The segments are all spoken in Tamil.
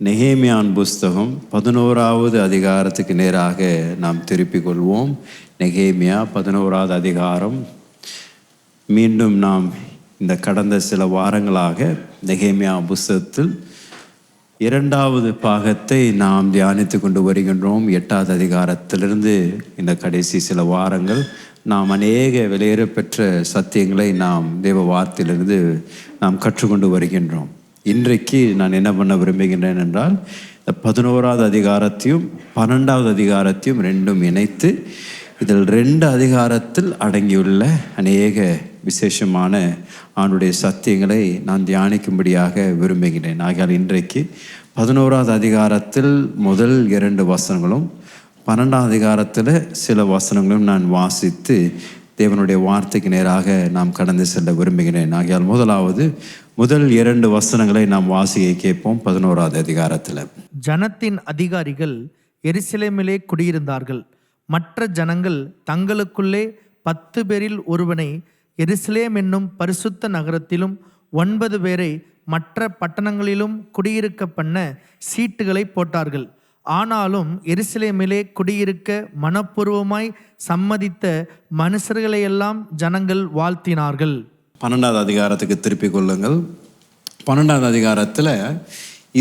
நெகேமியான் புஸ்தகம் 11வது அதிகாரத்துக்கு நேராக நாம் திருப்பிக் கொள்வோம். நெகேமியா 11வது அதிகாரம். மீண்டும் நாம் இந்த கடந்த சில வாரங்களாக நெகேமியா புஸ்தகத்தில் 2வது பாகத்தை நாம் தியானித்து கொண்டு வருகின்றோம். 8வது அதிகாரத்திலிருந்து இந்த கடைசி சில வாரங்கள் நாம் அநேக வெளியேற பெற்ற சத்தியங்களை நாம் தேவ வார்த்தையிலிருந்து நாம் கற்றுக்கொண்டு வருகின்றோம். இன்றைக்கு நான் என்ன பண்ண விரும்புகின்றேன் என்றால், இந்த 11வது அதிகாரத்தையும் 12வது அதிகாரத்தையும் ரெண்டும் இணைத்து இதில் 2 அதிகாரத்தில் அடங்கியுள்ள அநேக விசேஷமான அவனுடைய சத்தியங்களை நான் தியானிக்கும்படியாக விரும்புகிறேன். ஆகையால் இன்றைக்கு 11வது அதிகாரத்தில் முதல் 2 வசனங்களும் 12வது அதிகாரத்தில் சில வசனங்களும் நான் வாசித்து தேவனுடைய வார்த்தைக்கு நேராக நாம் கடந்து செல்ல விரும்புகிறேன். ஆகையால் முதல் 2 வசனங்களை நாம் வாசிக்க கேட்போம். 11வது அதிகாரத்தில், ஜனத்தின் அதிகாரிகள் எருசலேமிலே குடியிருந்தார்கள். மற்ற ஜனங்கள் தங்களுக்குள்ளே 10 பேரில் ஒருவனை எருசலேம் என்னும் பரிசுத்த நகரத்திலும் 9 பேரை மற்ற பட்டணங்களிலும் குடியிருக்க பண்ண சீட்டுகளை போட்டார்கள். ஆனாலும் எருசலேமிலே குடியிருக்க மனப்பூர்வமாய் சம்மதித்த மனுஷர்களையெல்லாம் ஜனங்கள் வாழ்த்தினார்கள். 12வது அதிகாரத்துக்கு திருப்பிக் கொள்ளுங்கள். 12வது அதிகாரத்தில்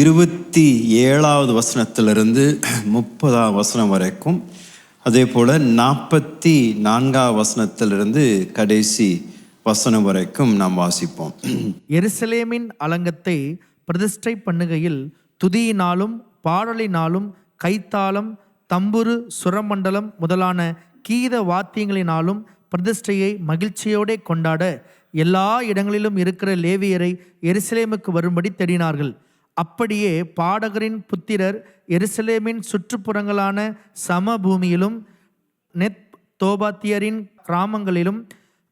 27வது வசனத்திலிருந்து 30வது வசனம் வரைக்கும், அதே போல் 44வது வசனத்திலிருந்து கடைசி வசனம் வரைக்கும் நாம் வாசிப்போம். எருசலேமின் அலங்கத்தை பிரதிஷ்டை பண்ணுகையில் துதியினாலும் பாடலினாலும் கைத்தாளம் தம்புரு சுரமண்டலம் முதலான கீத வாத்தியங்களினாலும் பிரதிஷ்டையை மகிழ்ச்சியோടെ கொண்டாட எல்லா இடங்களிலும் இருக்கிற லேவியரை எருசலேமுக்கு வரும்படி தேடினார்கள். அப்படியே பாடகரின் புத்திரர் எருசலேமின் சுற்றுப்புறங்களான சமபூமியிலும் நெத் தோபாத்தியரின் கிராமங்களிலும்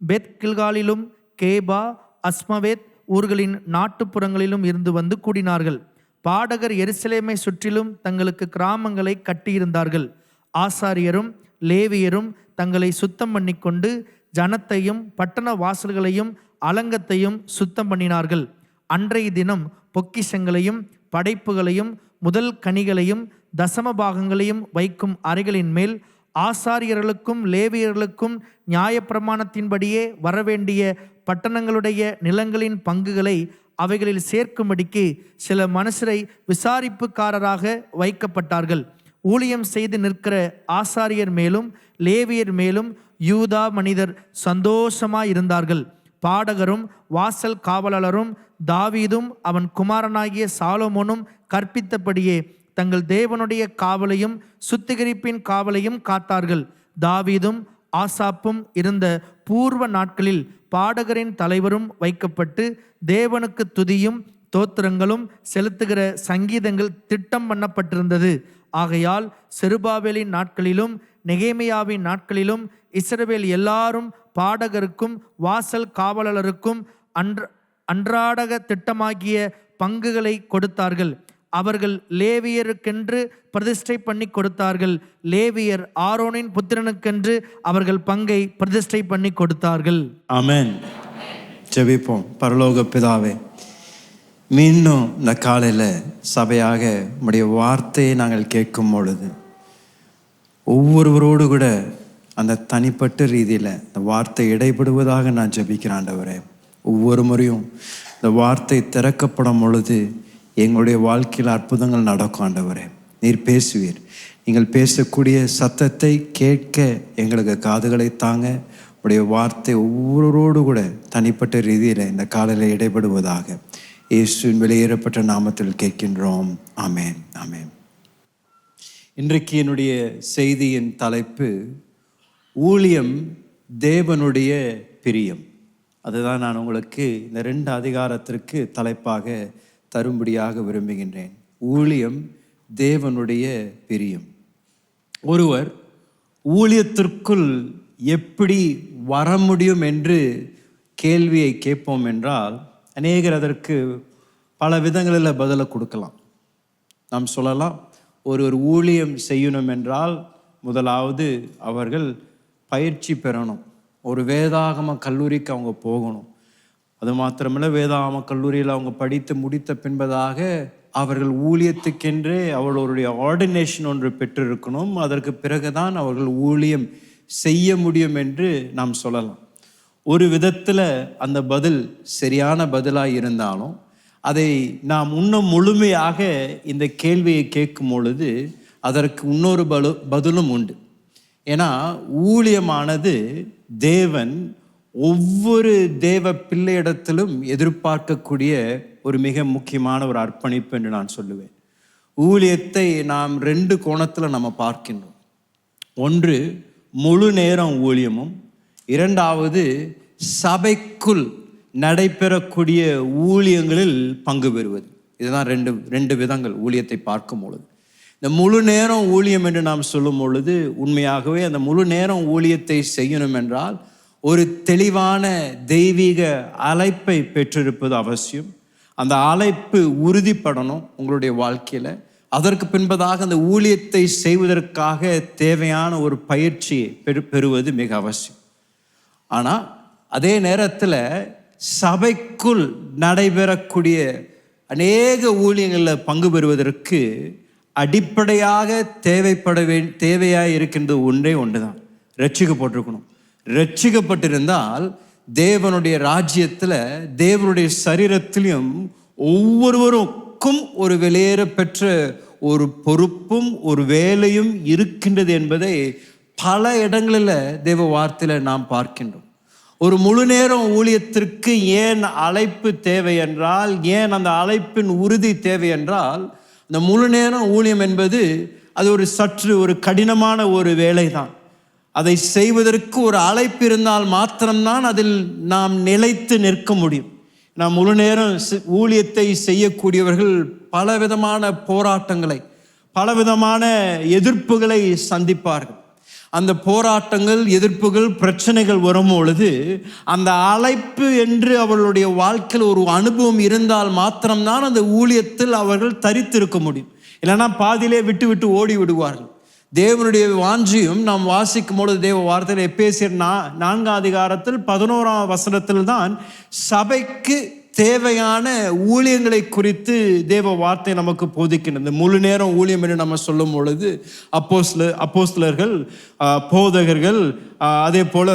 பெத் கில்காலிலும் கேபா அஸ்மவேத் ஊர்களின் நாட்டுப்புறங்களிலும் இருந்து வந்து கூடினார்கள். பாடகர் எருசலேமை சுற்றிலும் தங்களுக்கு கிராமங்களை கட்டியிருந்தார்கள். ஆசாரியரும் லேவியரும் தங்களை சுத்தம் பண்ணிக்கொண்டு ஜனத்தையும் பட்டண வாசல்களையும் அலங்கத்தையும் சுத்தம் பண்ணினார்கள். அன்றைய தினம் பொக்கிஷங்களையும் படைப்புகளையும் முதல் கனிகளையும் தசம பாகங்களையும் வைக்கும் அறைகளின் மேல் ஆசாரியர்களுக்கும் லேவியர்களுக்கும் நியாயப்பிரமாணத்தின்படியே வரவேண்டிய பட்டணங்களுடைய நிலங்களின் பங்குகளை அவைகளில் சேர்க்கும்படிக்கு சில மனுஷரை விசாரிப்புக்காரராக வைக்கப்பட்டார்கள். ஊழியம் செய்து நிற்கிற ஆசாரியர் மேலும் லேவியர் மேலும் யூதா மனிதர் சந்தோஷமாயிருந்தார்கள். பாடகரும் வாசல் காவலரும் தாவீதும் அவன் குமாரனாகிய சாலோமோனும் கற்பித்தபடியே தங்கள் தேவனுடைய காவலையும் சுத்திகரிப்பின் காவலையும் காத்தார்கள். தாவீதும் ஆசாப்பும் இருந்த பூர்வ நாட்களில் பாடகரின் தலைவரும் வைக்கப்பட்டு தேவனுக்கு துதியும் தோத்திரங்களும் செலுத்துகிற சங்கீதங்கள் திட்டம் பண்ணப்பட்டிருந்தது. ஆகையால் செருபாபேலின் நாட்களிலும் நெகேமியாவின் நாட்களிலும் இஸ்ரவேல் எல்லாரும் பாடகருக்கும் வாசல் காவலருக்கும் அன்றாடக திட்டமாகிய பங்குகளை கொடுத்தார்கள். அவர்கள் லேவியருக்கென்று பிரதிஷ்டை பண்ணி கொடுத்தார்கள். லேவியர் ஆரோனின் புத்திரனுக்கென்று அவர்கள் பங்கை பிரதிஷ்டை பண்ணி கொடுத்தார்கள். ஆமென். ஜெபிப்போம். பரலோக பிதாவே, மீண்டும் இந்த காலையில் சபையாக உம்முடைய வார்த்தையை நாங்கள் கேட்கும் பொழுது ஒவ்வொருவரோடு கூட அந்த தனிப்பட்ட ரீதியில் இந்த வார்த்தை இடைபடுவதாக நான் ஜெபிக்கிறேன் ஆண்டவரே. ஒவ்வொரு முறையும் இந்த வார்த்தை திறக்கப்படும் பொழுது எங்களுடைய வாழ்க்கையில் அற்புதங்கள் நடக்கும் ஆண்டவரே. நீர் பேசுவீர். நீங்கள் பேசக்கூடிய சத்தத்தை கேட்க எங்களுக்கு காதுகளை தாங்க. உடைய வார்த்தை ஒவ்வொருவரோடு கூட தனிப்பட்ட ரீதியில் இந்த காலையில் இடைபடுவதாக இயேசுவின் வெளியேறப்பட்ட நாமத்தில் கேட்கின்றோம். ஆமேன், ஆமேன். இன்றைக்கு என்னுடைய செய்தியின் தலைப்பு ஊழியம் தேவனுடைய பிரியம். அதுதான் நான் உங்களுக்கு இந்த 2 அதிகாரத்திற்கு தலைப்பாக தரும்படியாக விரும்புகின்றேன். ஊழியம் தேவனுடைய பிரியம். ஒருவர் ஊழியத்திற்குள் எப்படி வர முடியும் என்று கேள்வியை கேட்போம் என்றால், அநேகர் அதற்கு பல விதங்களில் பதிலை கொடுக்கலாம். நாம் சொல்லலாம், ஒரு ஊழியம் செய்யணும் என்றால் முதலாவது அவர்கள் பயிற்சி பெறணும். ஒரு வேதாகம கல்லூரிக்கு அவங்க போகணும். அது மாத்திரமில்லை, வேதாகம கல்லூரியில் அவங்க படித்து முடித்த பின்பதாக அவர்கள் ஊழியத்துக்கென்றே அவர்களுடைய ஆர்டினேஷன் ஒன்று பெற்றிருக்கணும். அதற்கு பிறகுதான் அவர்கள் ஊழியம் செய்ய முடியும் என்று நாம் சொல்லலாம். ஒரு விதத்தில் அந்த பதில் சரியான பதிலாக இருந்தாலும் அதை நாம் இன்னும் முழுமையாக இந்த கேள்வியை கேட்கும் பொழுது அதற்கு இன்னொரு பதிலும் உண்டு. ஏன்னா ஊழியமானது தேவன் ஒவ்வொரு தேவ பிள்ளையிடத்திலும் எதிர்பார்க்கக்கூடிய ஒரு மிக முக்கியமான ஒரு அர்ப்பணிப்பு என்று நான் சொல்லுவேன். ஊழியத்தை நாம் 2 கோணத்தில் நம்ம பார்க்கின்றோம். ஒன்று முழு நேரம் ஊழியமும், இரண்டாவது சபைக்குள் நடைபெறக்கூடிய ஊழியங்களில் பங்கு பெறுவது. இதுதான் ரெண்டு விதங்கள் ஊழியத்தை பார்க்கும் பொழுது. இந்த முழு நேரம் ஊழியம் என்று நாம் சொல்லும் பொழுது உண்மையாகவே அந்த முழு நேரம் ஊழியத்தை செய்யணும் என்றால் ஒரு தெளிவான தெய்வீக அழைப்பை பெற்றிருப்பது அவசியம். அந்த அழைப்பு உறுதிப்படணும் உங்களுடைய வாழ்க்கையில். அதற்கு பின்பதாக அந்த ஊழியத்தை செய்வதற்காக தேவையான ஒரு பயிற்சியை பெறுவது மிக அவசியம். ஆனால் அதே நேரத்தில் சபைக்குள் நடைபெறக்கூடிய அநேக ஊழியங்களில் பங்கு பெறுவதற்கு அடிப்படையாக தேவையாக இருக்கின்ற ஒன்றே ஒன்று தான், ரட்சிக்கப்பட்டிருக்கணும். ரட்சிக்கப்பட்டிருந்தால் தேவனுடைய ராஜ்யத்தில் தேவனுடைய சரீரத்திலும் ஒவ்வொருவருக்கும் ஒரு வெளியேற பெற்ற ஒரு பொறுப்பும் ஒரு வேலையும் இருக்கின்றது என்பதை பல இடங்களில் தேவ வார்த்தையில் நாம் பார்க்கின்றோம். ஒரு முழு நேரம் ஊழியத்திற்கு ஏன் அழைப்பு தேவை என்றால், ஏன் அந்த அழைப்பின் உறுதி தேவை என்றால், இந்த முழு நேரம் ஊழியம் என்பது அது ஒரு கடினமான ஒரு வேலை தான். அதை செய்வதற்கு ஒரு அழைப்பு இருந்தால் மாத்திரம்தான் அதில் நாம் நிலைத்து நிற்க முடியும். நாம் முழு நேரம் ஊழியத்தை செய்யக்கூடியவர்கள் பலவிதமான போராட்டங்களை, பலவிதமான எதிர்ப்புகளை சந்திப்பார்கள். அந்த போராட்டங்கள், எதிர்ப்புகள், பிரச்சனைகள் வரும் பொழுது அந்த அழைப்பு என்று அவர்களுடைய வாழ்க்கையில் ஒரு அனுபவம் இருந்தால் மாத்திரம்தான் அந்த ஊழியத்தில் அவர்கள் தரித்திருக்க முடியும். இல்லைன்னா பாதியிலே விட்டு ஓடி விடுவார்கள். தேவனுடைய வாஞ்சியும் நாம் வாசிக்கும் பொழுது தேவ வார்த்தையில் எபேசியர் 4:11 தான் சபைக்கு தேவையான ஊழியங்களை குறித்து தேவ வார்த்தை நமக்கு போதிக்கின்றது. முழு நேரம் ஊழியம் என்று நம்ம சொல்லும் பொழுது அப்போஸ்தலர்கள், போதகர்கள், அதே போல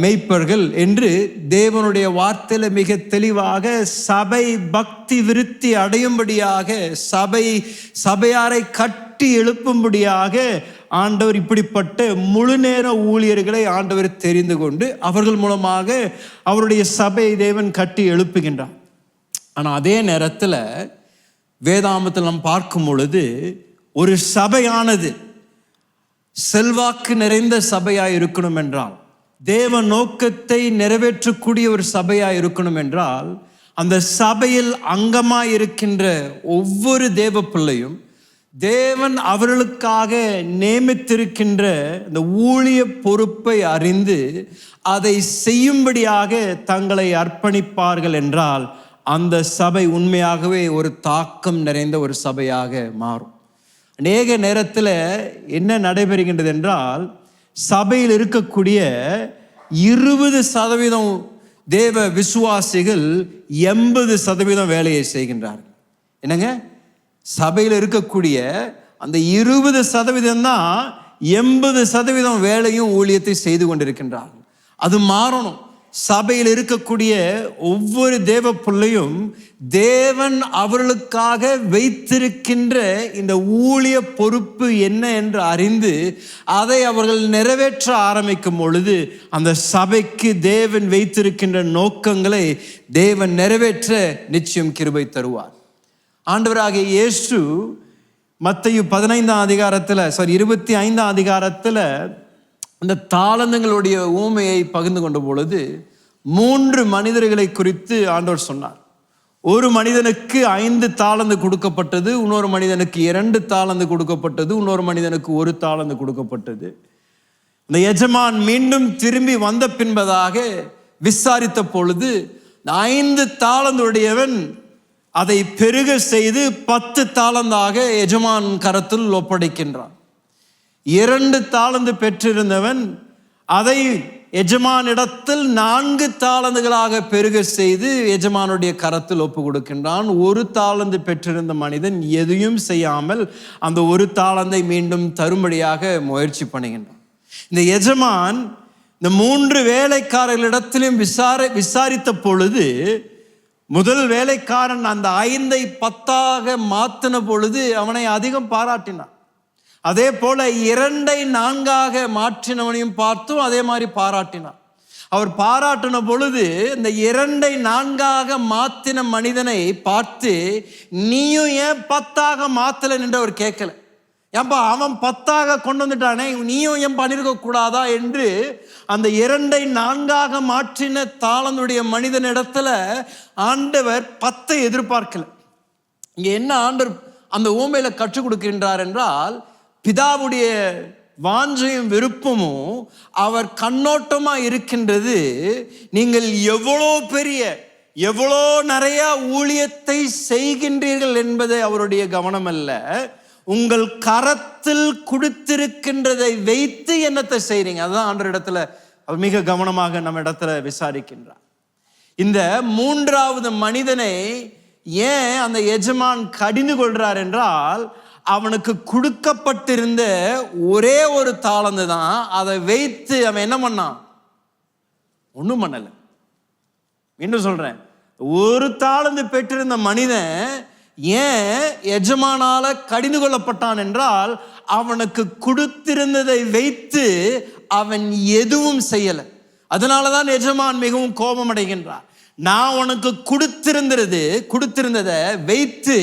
மெய்ப்பர்கள் என்று தேவனுடைய வார்த்தையில மிக தெளிவாக சபை பக்தி விருத்தி அடையும்படியாக, சபையாரை கட்டி எழுப்பும்படியாக ஆண்டவர் இப்படிப்பட்ட முழு நேர ஊழியர்களை ஆண்டவர் தெரிந்து கொண்டு அவர்கள் மூலமாக அவருடைய சபை தேவன் கட்டி எழுப்புகின்றார். ஆனால் அதே நேரத்தில் வேதாமத்தில் நாம் பார்க்கும் பொழுது ஒரு சபையானது செல்வாக்கு நிறைந்த சபையாய் இருக்கணும் என்றால், தேவ நோக்கத்தை நிறைவேற்றக்கூடிய ஒரு சபையாய் இருக்கணும் என்றால், அந்த சபையில் அங்கமாய் இருக்கின்ற ஒவ்வொரு தேவ பிள்ளையும் தேவன் அவர்களுக்காக நியமித்திருக்கின்ற இந்த ஊழிய பொறுப்பை அறிந்து அதை செய்யும்படியாக தங்களை அர்ப்பணிப்பார்கள் என்றால் அந்த சபை உண்மையாகவே ஒரு தாக்கம் நிறைந்த ஒரு சபையாக மாறும். அநேக நேரத்தில் என்ன நடைபெறுகின்றது என்றால், சபையில் இருக்கக்கூடிய 20% தேவ விசுவாசிகள் 80% வேலையை செய்கின்றார்கள். என்னங்க, சபையில் இருக்கக்கூடிய அந்த 20% தான் 80% வேலையும் ஊழியத்தை செய்து கொண்டிருக்கின்றார்கள். அது மாறணும். சபையில் இருக்கக்கூடிய ஒவ்வொரு தேவ பிள்ளையும் தேவன் அவர்களுக்காக வைத்திருக்கின்ற இந்த ஊழிய பொறுப்பு என்ன என்று அறிந்து அதை அவர்கள் நிறைவேற்ற ஆரம்பிக்கும் பொழுது அந்த சபைக்கு தேவன் வைத்திருக்கின்ற நோக்கங்களை தேவன் நிறைவேற்ற நிச்சயம் கிருபை தருவார். ஆண்டவராகிய இயேசு மத்தேயு 25 அதிகாரத்தில் அந்த தாளந்துங்களுடைய ஊமையை பகிர்ந்து கொண்ட பொழுது 3 மனிதர்களை குறித்து ஆண்டவர் சொன்னார். ஒரு மனிதனுக்கு 5 தாளந்து கொடுக்கப்பட்டது, இன்னொரு மனிதனுக்கு 2 தாளந்து கொடுக்கப்பட்டது, இன்னொரு மனிதனுக்கு 1 தாளந்து கொடுக்கப்பட்டது. இந்த எஜமான் மீண்டும் திரும்பி வந்த பின்பதாக விசாரித்த பொழுது 5 தாளந்துடையவன் அதை பெருக செய்து 10 தாளந்தாக எஜமான் கரத்தில் ஒப்படைக்கின்றான். 2 தாளந்து பெற்றிருந்தவன் அதை எஜமானிடத்தில் 4 தாலந்துகளாக பெருக செய்து எஜமானுடைய கரத்தில் ஒப்பு கொடுக்கின்றான். 1 தாலந்து பெற்றிருந்த மனிதன் எதையும் செய்யாமல் அந்த 1 தாலந்தை மீண்டும் தரும்படியாக முயற்சி பண்ணுகின்றான். இந்த எஜமான் இந்த 3 வேலைக்காரர்களிடத்திலும் விசாரித்த பொழுது முதல் வேலைக்காரன் அந்த 5ஐ 10ஆக மாத்தின பொழுது அவனை அதிகம் பாராட்டினான். அதே போல 2ஐ 4ஆக மாற்றினவனையும் பார்த்தும் அதே மாதிரி பாராட்டினான். அவர் பாராட்டின பொழுது இந்த 2ஐ 4ஆக மாத்தின மனிதனை பார்த்து, நீயும் ஏன் 10ஆக மாத்தல என்று அவர் கேட்கல. ஏன்பா அவன் 10ஆக கொண்டு வந்துட்டானே, நீயும் ஏன் பண்ணிருக்க கூடாதா என்று அந்த 2ஐ 4ஆக மாற்றின தாளந்துடைய மனிதனிடத்துல ஆண்டவர் 10ஐ எதிர்பார்க்கல. இங்க என்ன ஆண்டவர் அந்த ஊமையில கற்றுக் கொடுக்கின்றார் என்றால், பிதாவுடைய வாஞ்சையும் விருப்பமும் அவர் கண்ணோட்டமா இருக்கின்றது. நீங்கள் எவ்வளோ நிறைய ஊழியத்தை செய்கின்றீர்கள் என்பதை அவருடைய கவனம் அல்ல, உங்கள் கரத்தில் கொடுத்திருக்கின்றதை வைத்து என்னத்தை செய்றீங்க, அதுதான் ஆண்டவர் இடத்துல அவர் மிக கவனமாக நம்ம இடத்துல விசாரிக்கின்றார். இந்த 3வது மனிதனை ஏன் அந்த எஜமான் கடிந்து கொள்றார் என்றால், அவனுக்கு கொடுக்கப்பட்டிருந்த ஒரே ஒரு தாளந்து தான், அதை வைத்து அவன் என்ன பண்ணான், ஒன்றும் பண்ணல. மீண்டும் சொல்றேன், 1 தாளந்து பெற்றிருந்த மனிதன் ஏன் எஜமானால கடிந்து கொள்ளப்பட்டான் என்றால், அவனுக்கு கொடுத்திருந்ததை வைத்து அவன் எதுவும் செய்யல. அதனாலதான் எஜமான் மிகவும் கோபம் அடைகின்றார். நான் உனக்கு கொடுத்திருந்ததை வைத்து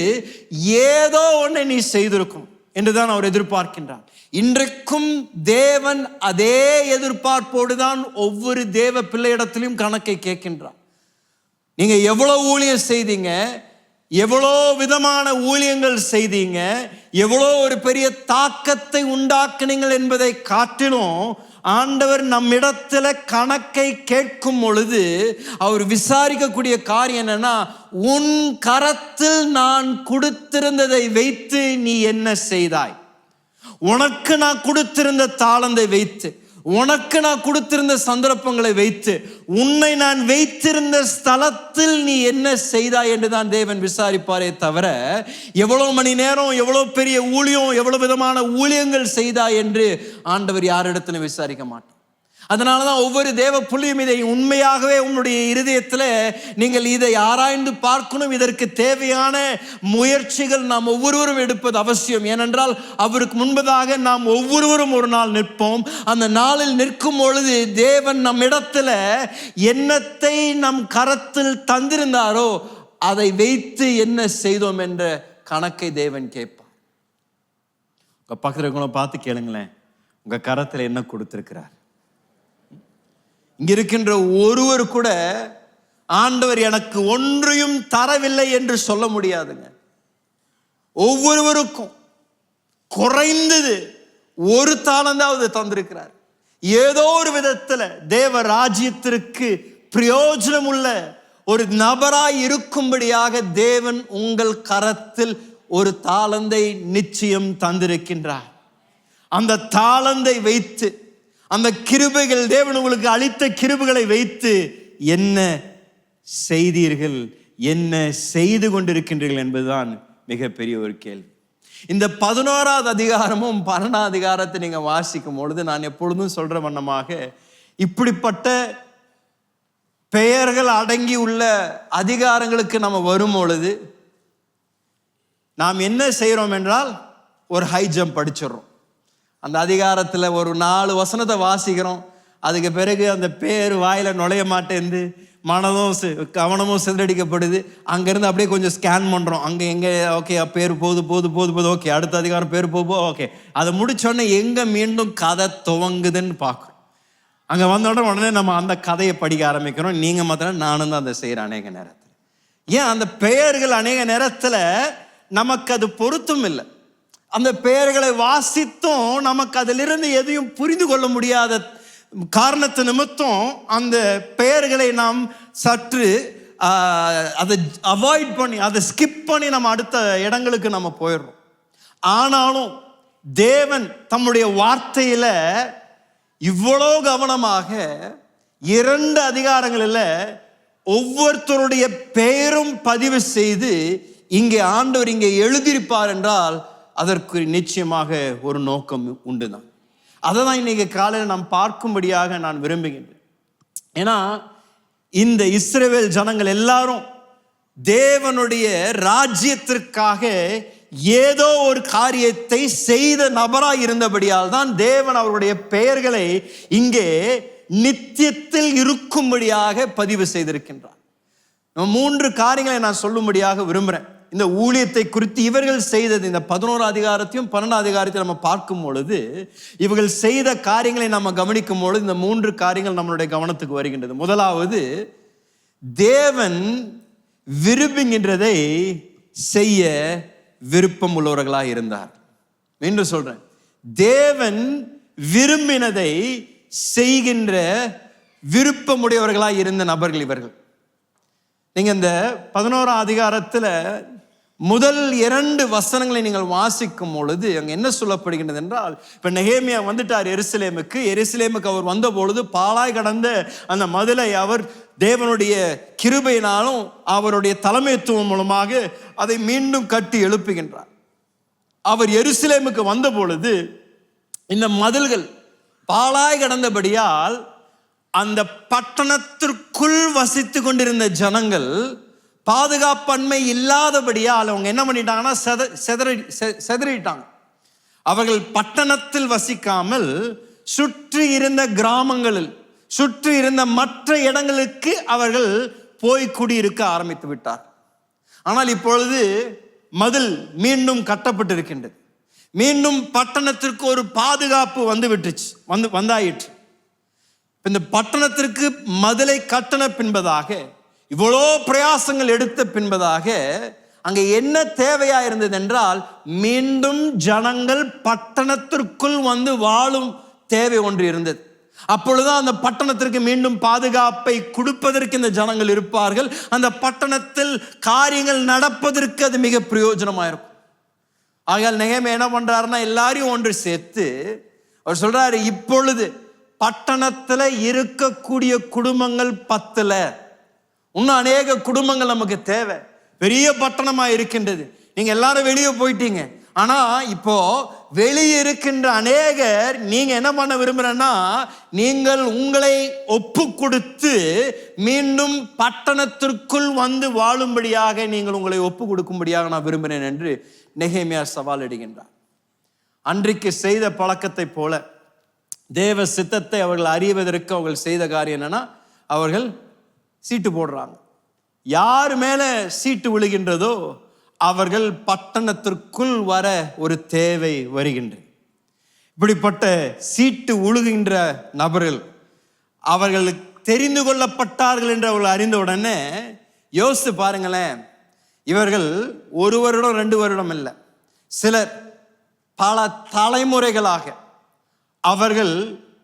ஏதோ ஒன்றை நீ செய்திருக்கும் என்றுதான் அவர் எதிர்பார்க்கின்றார். இன்றைக்கும் தேவன் அதே எதிர்பார்ப்போடு தான் ஒவ்வொரு தேவ பிள்ளையிடத்திலும் கணக்கை கேட்கின்றார். நீங்க எவ்வளவு ஊழியம் செய்தீங்க, எவ்வளோ விதமான ஊழியங்கள் செய்தீங்க, எவ்வளோ ஒரு பெரிய தாக்கத்தை உண்டாக்குனீங்கள் என்பதை காட்டிலும் ஆண்டவர் நம்மிடத்துல கணக்கை கேட்கும் பொழுது அவர் விசாரிக்கக்கூடிய காரியம் என்னன்னா, உன் கரத்தில் நான் கொடுத்திருந்ததை வைத்து நீ என்ன செய்தாய், உனக்கு நான் கொடுத்திருந்த தாளந்தை வைத்து, உனக்கு நான் கொடுத்திருந்த சந்தர்ப்பங்களை வைத்து, உன்னை நான் வைத்திருந்த ஸ்தலத்தில் நீ என்ன செய்தாய் என்றுதான் தேவன் விசாரிப்பாரே தவிர, எவ்வளவு மணி நேரம், எவ்வளவு பெரிய ஊழியம், எவ்வளவு விதமான ஊழியங்கள் செய்தாய் என்று ஆண்டவர் யாரிடத்திலும் விசாரிக்க மாட்டார். அதனாலதான் ஒவ்வொரு தேவ புள்ளியும் இதை உண்மையாகவே உங்களுடைய இருதயத்தில் நீங்கள் இதை ஆராய்ந்து பார்க்கணும். இதற்கு தேவையான முயற்சிகள் நாம் ஒவ்வொருவரும் எடுப்பது அவசியம். ஏனென்றால் அவருக்கு முன்பதாக நாம் ஒவ்வொருவரும் ஒரு நாள் நிற்போம். அந்த நாளில் நிற்கும் பொழுது தேவன் நம் இடத்துல என்னத்தை நம் கரத்தில் தந்திருந்தாரோ அதை வைத்து என்ன செய்தோம் என்ற கணக்கை தேவன் கேட்பார். உங்க பக்கத்துல இருக்கவங்கள பார்த்து கேளுங்களேன், உங்க கரத்துல என்ன கொடுத்திருக்கிறார். இங்க இருக்கின்ற ஒருவர் கூட ஆண்டவர் எனக்கு ஒன்றையும் தரவில்லை என்று சொல்ல முடியாதுங்க. ஒவ்வொருவருக்கும் குறைந்தது 1 தாளந்தாவது தந்திருக்கிறார். ஏதோ ஒரு விதத்துல தேவ ராஜ்யத்திற்கு பிரயோஜனம் உள்ள ஒரு நபராய் இருக்கும்படியாக தேவன் உங்கள் கரத்தில் ஒரு தாளந்தை நிச்சயம் தந்திருக்கின்றார். அந்த தாளந்தை வைத்து, அந்த கிருபைகள், தேவன் உங்களுக்கு அளித்த கிருபைகளை வைத்து என்ன செய்தீர்கள், என்ன செய்து கொண்டிருக்கின்றீர்கள் என்பதுதான் மிகப்பெரிய ஒரு கேள்வி. இந்த 11வது அதிகாரமும் 12வது அதிகாரத்தை நீங்க வாசிக்கும் பொழுது நான் எப்பொழுதும் சொல்ற வண்ணமாக, இப்படிப்பட்ட பெயர்கள் அடங்கி உள்ள அதிகாரங்களுக்கு நம்ம வரும் பொழுது நாம் என்ன செய்கிறோம் என்றால், ஒரு ஹை ஜம்ப் படிச்சிடறோம். அந்த அதிகாரத்தில் ஒரு 4 வசனத்தை வாசிக்கிறோம். அதுக்கு பிறகு அந்த பேர் வாயில நுழைய மாட்டேந்து, கவனமும் சிதறடிக்கப்படுது. அங்கேருந்து அப்படியே கொஞ்சம் ஸ்கேன் பண்ணுறோம், அங்கே எங்கே ஓகே பேர் போகுது ஓகே, அடுத்த அதிகாரம் பேர் ஓகே. அதை முடிச்சோடனே எங்கே மீண்டும் கதை துவங்குதுன்னு பார்க்குறோம். அங்கே வந்த உடனே நம்ம அந்த கதையை படிக்க ஆரம்பிக்கிறோம். நீங்கள் மாத்திரம் நானும் தான் அதை செய்கிறேன் அநேக நேரத்தில். ஏன் அந்த பெயர்கள் அநேக நேரத்தில் நமக்கு அது பொருத்தம் இல்லை. அந்த பெயர்களை வாசித்தும் நமக்கு அதிலிருந்து எதையும் புரிந்து கொள்ள முடியாத காரணத்து நிமித்தம் அந்த பெயர்களை நாம் சற்று அதை அவாய்ட் பண்ணி, அதை ஸ்கிப் பண்ணி நம்ம அடுத்த இடங்களுக்கு நம்ம போயிடுறோம். ஆனாலும் தேவன் தம்முடைய வார்த்தையில இவ்வளோ கவனமாக 2 அதிகாரங்களில் ஒவ்வொருத்தருடைய பெயரும் பதிவு செய்து இங்கே ஆண்டவர் இங்கே எழுதியிருப்பார் என்றால் அதற்கு நிச்சயமாக ஒரு நோக்கம் உண்டுதான். அதை தான் இன்னைக்கு காலையில் நாம் பார்க்கும்படியாக நான் விரும்புகின்றேன். ஏன்னா இந்த இஸ்ரவேல் ஜனங்கள் எல்லாரும் தேவனுடைய ராஜ்யத்திற்காக ஏதோ ஒரு காரியத்தை செய்த நபராய் இருந்தபடியால் தான் தேவன் அவருடைய பெயர்களை இங்கே நித்தியத்தில் இருக்கும்படியாக பதிவு செய்திருக்கின்றார். 3 காரியங்களை நான் சொல்லும்படியாக விரும்புகிறேன். இந்த ஊழியத்தை குறித்து இவர்கள் செய்தது, இந்த 11 அதிகாரத்தையும் 12 அதிகாரத்தையும் நம்ம பார்க்கும் பொழுது இவர்கள் செய்த காரியங்களை நம்ம கவனிக்கும் பொழுது இந்த 3 காரியங்கள் நம்மளுடைய கவனத்துக்கு வருகின்றது. முதலாவது, தேவன் விரும்புகின்றதை செய்ய விருப்பம் உள்ளவர்களாக இருந்தார். மீண்டும் சொல்றேன், தேவன் விரும்பினதை செய்கின்ற விருப்பமுடையவர்களாக இருந்த நபர்கள் இவர்கள். நீங்க இந்த 11ஆம் அதிகாரத்தில் முதல் 2 வசனங்களை நீங்கள் வாசிக்கும் பொழுது அங்க என்ன சொல்லப்படுகின்றது என்றால், இப்ப நெகேமியா வந்துட்டார் எருசலேமுக்கு அவர் வந்த பொழுது பாழாய் கடந்த அந்த மதிலை அவர் தேவனுடைய கிருபையினாலும் அவருடைய தலைமைத்துவம் மூலமாக அதை மீண்டும் கட்டி எழுப்புகின்றார். அவர் எருசலேமுக்கு வந்த பொழுது இந்த மதில்கள் பாழாய் கடந்தபடியால் அந்த பட்டணத்திற்குள் வசித்து கொண்டிருந்த ஜனங்கள் பாதுகாப்பன்மை இல்லாதபடியால் அவங்க என்ன பண்ணிட்டாங்கன்னா செதறிட்டாங்க. அவர்கள் பட்டணத்தில் வசிக்காமல் சுற்றி இருந்த கிராமங்களில் சுற்றி இருந்த மற்ற இடங்களுக்கு அவர்கள் போய் குடியிருக்க ஆரம்பித்து விட்டார். ஆனால் இப்பொழுது மதில் மீண்டும் கட்டப்பட்டிருக்கின்றது. மீண்டும் பட்டணத்திற்கு ஒரு பாதுகாப்பு வந்தாயிற்று. இந்த பட்டணத்திற்கு மதிலை கட்டண பின்பதாக இவ்வளோ பிரயாசங்கள் எடுத்த பின்பதாக அங்கே என்ன தேவையா இருந்தது என்றால், மீண்டும் ஜனங்கள் பட்டணத்திற்குள் வந்து வாழும் தேவை ஒன்று இருந்தது. அப்பொழுதுதான் அந்த பட்டணத்திற்கு மீண்டும் பாதுகாப்பை கொடுப்பதற்கு இந்த ஜனங்கள் இருப்பார்கள். அந்த பட்டணத்தில் காரியங்கள் நடப்பதற்கு அது மிக பிரயோஜனமாக இருக்கும். ஆகையால் நெகேமியா என்ன பண்றாருன்னா, எல்லாரையும் ஒன்று சேர்த்து அவர் சொல்றாரு, இப்பொழுது பட்டணத்தில் இருக்கக்கூடிய குடும்பங்கள் 10 இன்னும் அநேக குடும்பங்கள் நமக்கு தேவை. பெரிய பட்டணமா இருக்கின்றது. நீங்க எல்லாரும் வெளியே போயிட்டீங்க. ஆனா இப்போ வெளியே இருக்கின்ற அநேகர் நீங்க என்ன பண்ண விரும்புறேன்னா, நீங்கள் உங்களை ஒப்பு கொடுத்து மீண்டும் பட்டணத்திற்குள் வந்து வாழும்படியாக நீங்கள் உங்களை ஒப்பு கொடுக்கும்படியாக நான் விரும்புகிறேன் என்று நெகேமியா சவால் இடுகின்றார். அன்றைக்கு செய்த பழக்கத்தை போல தேவ சித்தத்தை அவர்கள் அறிவதற்கு அவர்கள் செய்த காரியம் என்னன்னா, அவர்கள் சீட்டு போடுறாங்க. யார் மேல சீட்டு விழுகின்றதோ அவர்கள் பட்டணத்திற்குள் வர ஒரு தேவை வருகின்றது. இப்படிப்பட்ட சீட்டு உழுகின்ற நபர்கள் அவர்கள் தெரிந்து கொள்ளப்பட்டார்கள் என்று அவர்கள் அறிந்த உடனே யோசித்து பாருங்களேன், இவர்கள் 1 வருடம் 2 வருடம் இல்லை, சிலர் பல தலைமுறைகளாக அவர்கள்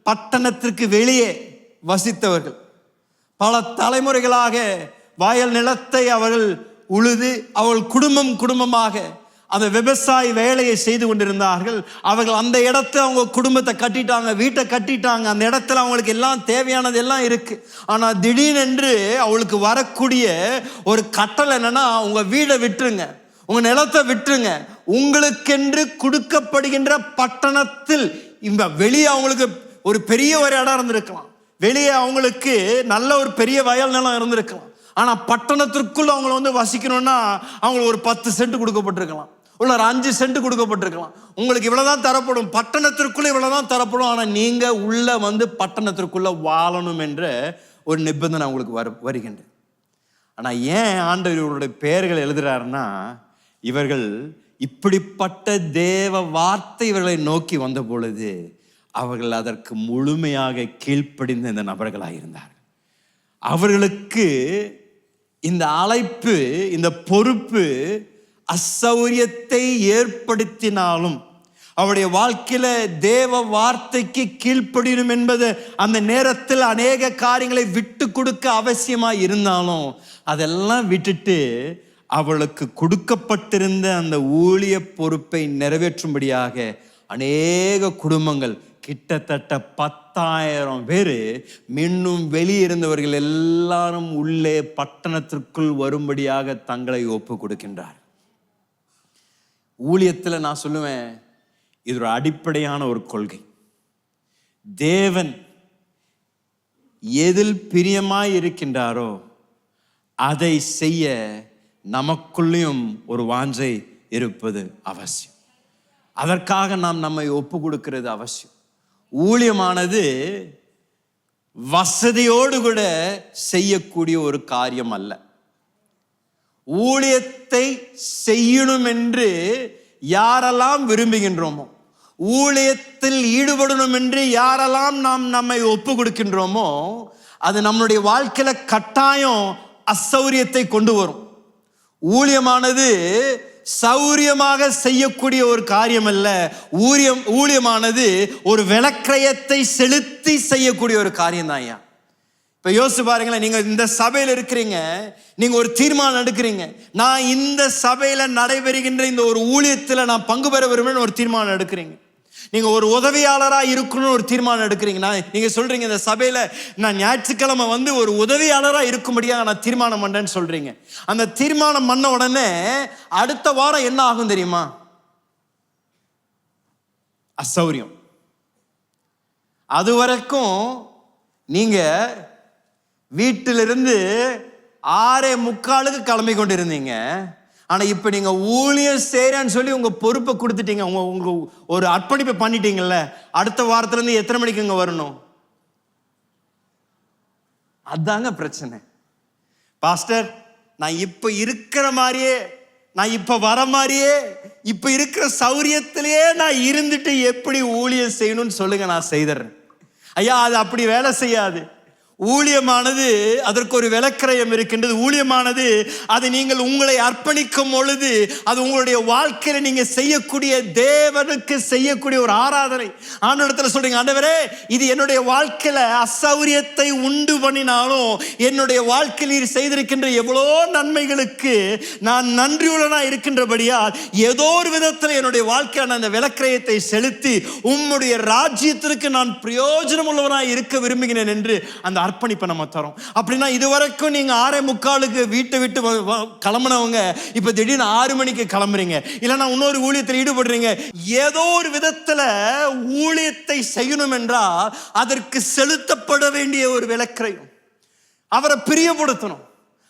பட்டணத்திற்கு வெளியே வசித்தவர்கள். பல தலைமுறைகளாக வயல் நிலத்தை அவர்கள் உழுது அவர்கள் குடும்பமாக அந்த விவசாய வேலையை செய்து கொண்டிருந்தார்கள். அவர்கள் அந்த இடத்த அவங்க குடும்பத்தை கட்டிட்டாங்க, வீட்டை கட்டிட்டாங்க. அந்த இடத்துல அவங்களுக்கு எல்லாம் தேவையானது எல்லாம் இருக்கு. ஆனால் திடீரென்று அவளுக்கு வரக்கூடிய ஒரு கட்டளை என்னன்னா, உங்க வீடை விட்டுருங்க, உங்க நிலத்தை விட்டுருங்க, உங்களுக்கென்று கொடுக்கப்படுகின்ற பட்டணத்தில் இந்த வெளியே அவங்களுக்கு ஒரு பெரிய ஒரு இடம் இருந்திருக்கலாம், வெளியே அவங்களுக்கு நல்ல ஒரு பெரிய வயல் நிலம் இருந்திருக்கலாம். ஆனா பட்டணத்திற்குள் அவங்களை வந்து வசிக்கணும்னா அவங்களுக்கு ஒரு 10 சென்ட் கொடுக்கப்பட்டிருக்கலாம், உள்ள ஒரு 5 சென்ட் கொடுக்கப்பட்டிருக்கலாம். உங்களுக்கு இவ்வளவுதான் தரப்படும், பட்டணத்திற்குள்ள இவ்வளவுதான் தரப்படும். ஆனா நீங்க உள்ள வந்து பட்டணத்திற்குள்ள வாழணும் என்ற ஒரு நிபந்தனை அவங்களுக்கு வருகின்றது. ஆனா ஏன் ஆண்டவர் இவருடைய பெயர்கள் எழுதுறாருன்னா, இவர்கள் இப்படிப்பட்ட தேவ வார்த்தை இவர்களை நோக்கி வந்த பொழுது அவர்கள் அதற்கு முழுமையாக கீழ்ப்படிந்த இந்த நபர்களாக இருந்தார்கள். அவர்களுக்கு இந்த அழைப்பு, இந்த பொறுப்பு அசௌரியத்தை ஏற்படுத்தினாலும் அவருடைய வாழ்க்கையில தேவ வார்த்தைக்கு கீழ்ப்படியும் என்பது அந்த நேரத்தில் அநேக காரியங்களை விட்டு கொடுக்க அவசியமா இருந்தாலும் அதெல்லாம் விட்டுட்டு அவளுக்கு கொடுக்கப்பட்டிருந்த அந்த ஊழிய பொறுப்பை நிறைவேற்றும்படியாக அநேக குடும்பங்கள் கிட்டத்தட்ட 10,000 பேர் இன்னும் வெளியிருந்தவர்கள் எல்லாரும் உள்ளே பட்டணத்திற்குள் வரும்படியாக தங்களை ஒப்பு கொடுக்கின்றார். ஊழியத்தில் நான் சொல்லுவேன், இது ஒரு அடிப்படையான ஒரு கொள்கை. தேவன் எதில் பிரியமாய் இருக்கின்றாரோ அதை செய்ய நமக்குள்ளேயும் ஒரு வாஞ்சை இருப்பது அவசியம். அதற்காக நாம் நம்மை ஒப்பு கொடுக்கிறது அவசியம். ஊழியமானது வசதியோடு கூட செய்யக்கூடிய ஒரு காரியம் அல்ல. ஊழியத்தை செய்யணும் என்று யாரெல்லாம் விரும்புகின்றோமோ, ஊழியத்தில் ஈடுபடணும் என்று யாரெல்லாம் நாம் நம்மை ஒப்பு கொடுக்கின்றோமோ, அது நம்மளுடைய வாழ்க்கையில கட்டாயம் அசௌரியத்தை கொண்டு வரும். ஊழியமானது சௌரியமாக செய்யக்கூடிய ஒரு காரியம் அல்ல. ஊழியமானது ஒரு விலக்கிரயத்தை செலுத்தி செய்யக்கூடிய ஒரு காரியம் தான். ஐயா, இப்ப யோசிச்சு பாருங்களேன், நீங்க இந்த சபையில இருக்கிறீங்க, நீங்க ஒரு தீர்மானம் எடுக்கிறீங்க, நான் இந்த சபையில நடைபெறுகின்ற இந்த ஒரு ஊழியத்துல நான் பங்கு பெற விரும்புகிறேன்னு ஒரு தீர்மானம் எடுக்கிறீங்க. நீங்க ஒரு உதவியாளராக இருக்கணும்னு ஒரு தீர்மானம் எடுக்கிறீங்க. நீங்க சொல்றீங்க, இந்த சபையில நான் ஞாயிற்றுக்கிழமை வந்து ஒரு உதவியாளராக இருக்கும்படியாக நான் தீர்மானம் பண்ணேன்னு சொல்றீங்க. அந்த தீர்மானம் பண்ண உடனே அடுத்த வாரம் என்ன ஆகும் தெரியுமா? அசௌரியம். அது வரைக்கும் நீங்க வீட்டிலிருந்து 6:45 கிளம்பி கொண்டு இருந்தீங்க. ஆனா இப்ப நீங்க ஊழியம் செய்யறேன்னு சொல்லி உங்க பொறுப்பை கொடுத்துட்டீங்க, உங்க ஒரு அர்ப்பணிப்பை பண்ணிட்டீங்கல்ல. அடுத்த வாரத்துல இருந்து எத்தனை மணிக்கு இங்க வரணும்? அதாங்க பிரச்சனை. பாஸ்டர், நான் இப்ப இருக்கிற மாதிரியே, நான் இப்ப வர மாதிரியே, இப்ப இருக்கிற சௌரியத்திலேயே நான் இருந்துட்டு எப்படி ஊழியம் செய்யணும்னு சொல்லுங்க, நான் செய்தறேன். ஐயா, அது அப்படி வேலை செய்யாது. ஊழியமானது அதற்கு ஒரு விலக்கிரயம் இருக்கின்றது. ஊழியமானது அது நீங்கள் உங்களை அர்ப்பணிக்கும் பொழுது அது உங்களுடைய வாழ்க்கையில நீங்க செய்யக்கூடிய, தேவனுக்கு செய்யக்கூடிய ஒரு ஆராதனை. ஆண்டவரிடத்துல சொல்றீங்க, ஆண்டவரே, இது என்னுடைய வாழ்க்கையில அசௌரியத்தை உண்டு பண்ணினாலும் என்னுடைய வாழ்க்கையில் நீர் செய்திருக்கின்ற எவ்வளோ நன்மைகளுக்கு நான் நன்றியுள்ளனா இருக்கின்றபடியால் ஏதோ ஒரு விதத்தில் என்னுடைய வாழ்க்கையில அந்த விலக்கிரயத்தை செலுத்தி உம்முடைய ராஜ்யத்திற்கு நான் பிரயோஜனம் உள்ளவனாய் இருக்க விரும்புகிறேன் என்று அந்த அர்ப்பணிப்பை நம்ம தரோம். அப்படின்னா இதுவரைக்கும் நீங்க 6:45 வீட்டை விட்டு கிளம்பினவங்க இப்ப திடீர்னு 6 மணிக்கு கிளம்புறீங்க, இல்லைன்னா இன்னொரு ஊழியத்தில் ஈடுபடுறீங்க. ஏதோ ஒரு விதத்துல ஊழியத்தை செய்யணும் என்றால் அதற்கு செலுத்தப்பட வேண்டிய ஒரு விலக்கிரயம். அவரை பிரியப்படுத்தணும்,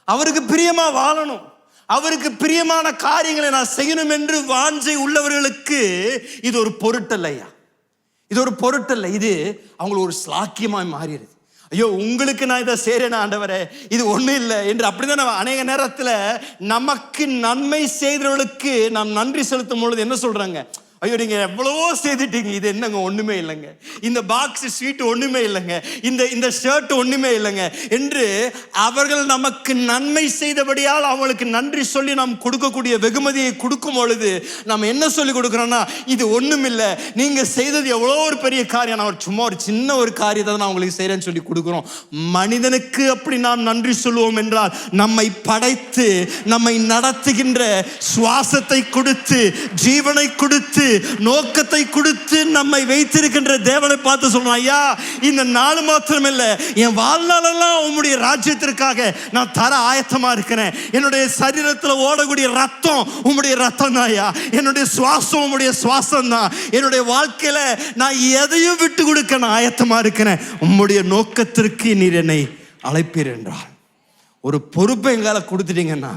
அவருக்கு பிரியமா வாழணும், அவருக்கு பிரியமான காரியங்களை நான் செய்யணும் என்று வாஞ்சை உள்ளவர்களுக்கு இது ஒரு பொருட்டல்லையா, இது ஒரு பொருட்டல்ல. இது அவங்களுக்கு ஒரு ஸ்லாக்கியமாய் மாறிடுது. ஐயோ, உங்களுக்கு நான் இதை செய்றேன் ஆண்டவரே, இது ஒன்றும் இல்லை என்று அப்படிதான் அநேக நேரத்தில் நமக்கு நன்மை செய்தவர்களுக்கு நாம் நன்றி செலுத்தும் பொழுது என்ன சொல்றாங்க? ஐயோ, நீங்க எவ்வளவோ செய்துட்டீங்க, இது என்னங்க ஒண்ணுமே இல்லைங்க, இந்த பாக்ஸ் ஸ்வீட் ஒண்ணுமே இல்லைங்க, இந்த ஷர்ட் ஒண்ணுமே இல்லைங்க என்று அவர்கள் நமக்கு நன்மை செய்தபடியால் அவங்களுக்கு நன்றி சொல்லி நாம் கொடுக்கக்கூடிய வெகுமதியை கொடுக்கும் பொழுது நம்ம என்ன சொல்லி கொடுக்குறோம்னா, இது ஒண்ணும் இல்லை, நீங்க செய்தது எவ்வளோ ஒரு பெரிய காரியம், நான் சும்மா ஒரு சின்ன ஒரு காரியத்தை நான் உங்களுக்கு செய்யறேன்னு சொல்லி கொடுக்குறோம். மனிதனுக்கு அப்படி நாம் நன்றி சொல்லுவோம் என்றால் நம்மை படைத்து நம்மை நடத்துகின்ற சுவாசத்தை கொடுத்து ஜீவனை கொடுத்து நோக்கத்தை கொடுத்து நம்மை வைத்திருக்கின்ற தேவனை பார்த்து சொல்றோம், ஐயா, இந்த நாள் மாத்திரம் இல்ல, என் வாழ்நாளெல்லாம் உம்முடைய ராஜ்யத்திற்காக நான் தர ஆயத்தமா இருக்கிறேன். என்னுடைய சரீரத்தில் ஓடக்கூடிய ரத்தம் உம்முடைய ரத்தம் தான் ஐயா, என்னுடைய சுவாசம் உம்முடைய சுவாசம் தான். என்னுடைய வாழ்க்கையில நான் எதையும் விட்டு கொடுக்க நான் ஆயத்தமா இருக்கிறேன். உம்முடைய நோக்கத்திற்கு நீர் என்னை அழைப்பீர் என்றால் ஒரு பொறுப்பை எங்கால கொடுத்துட்டீங்கன்னா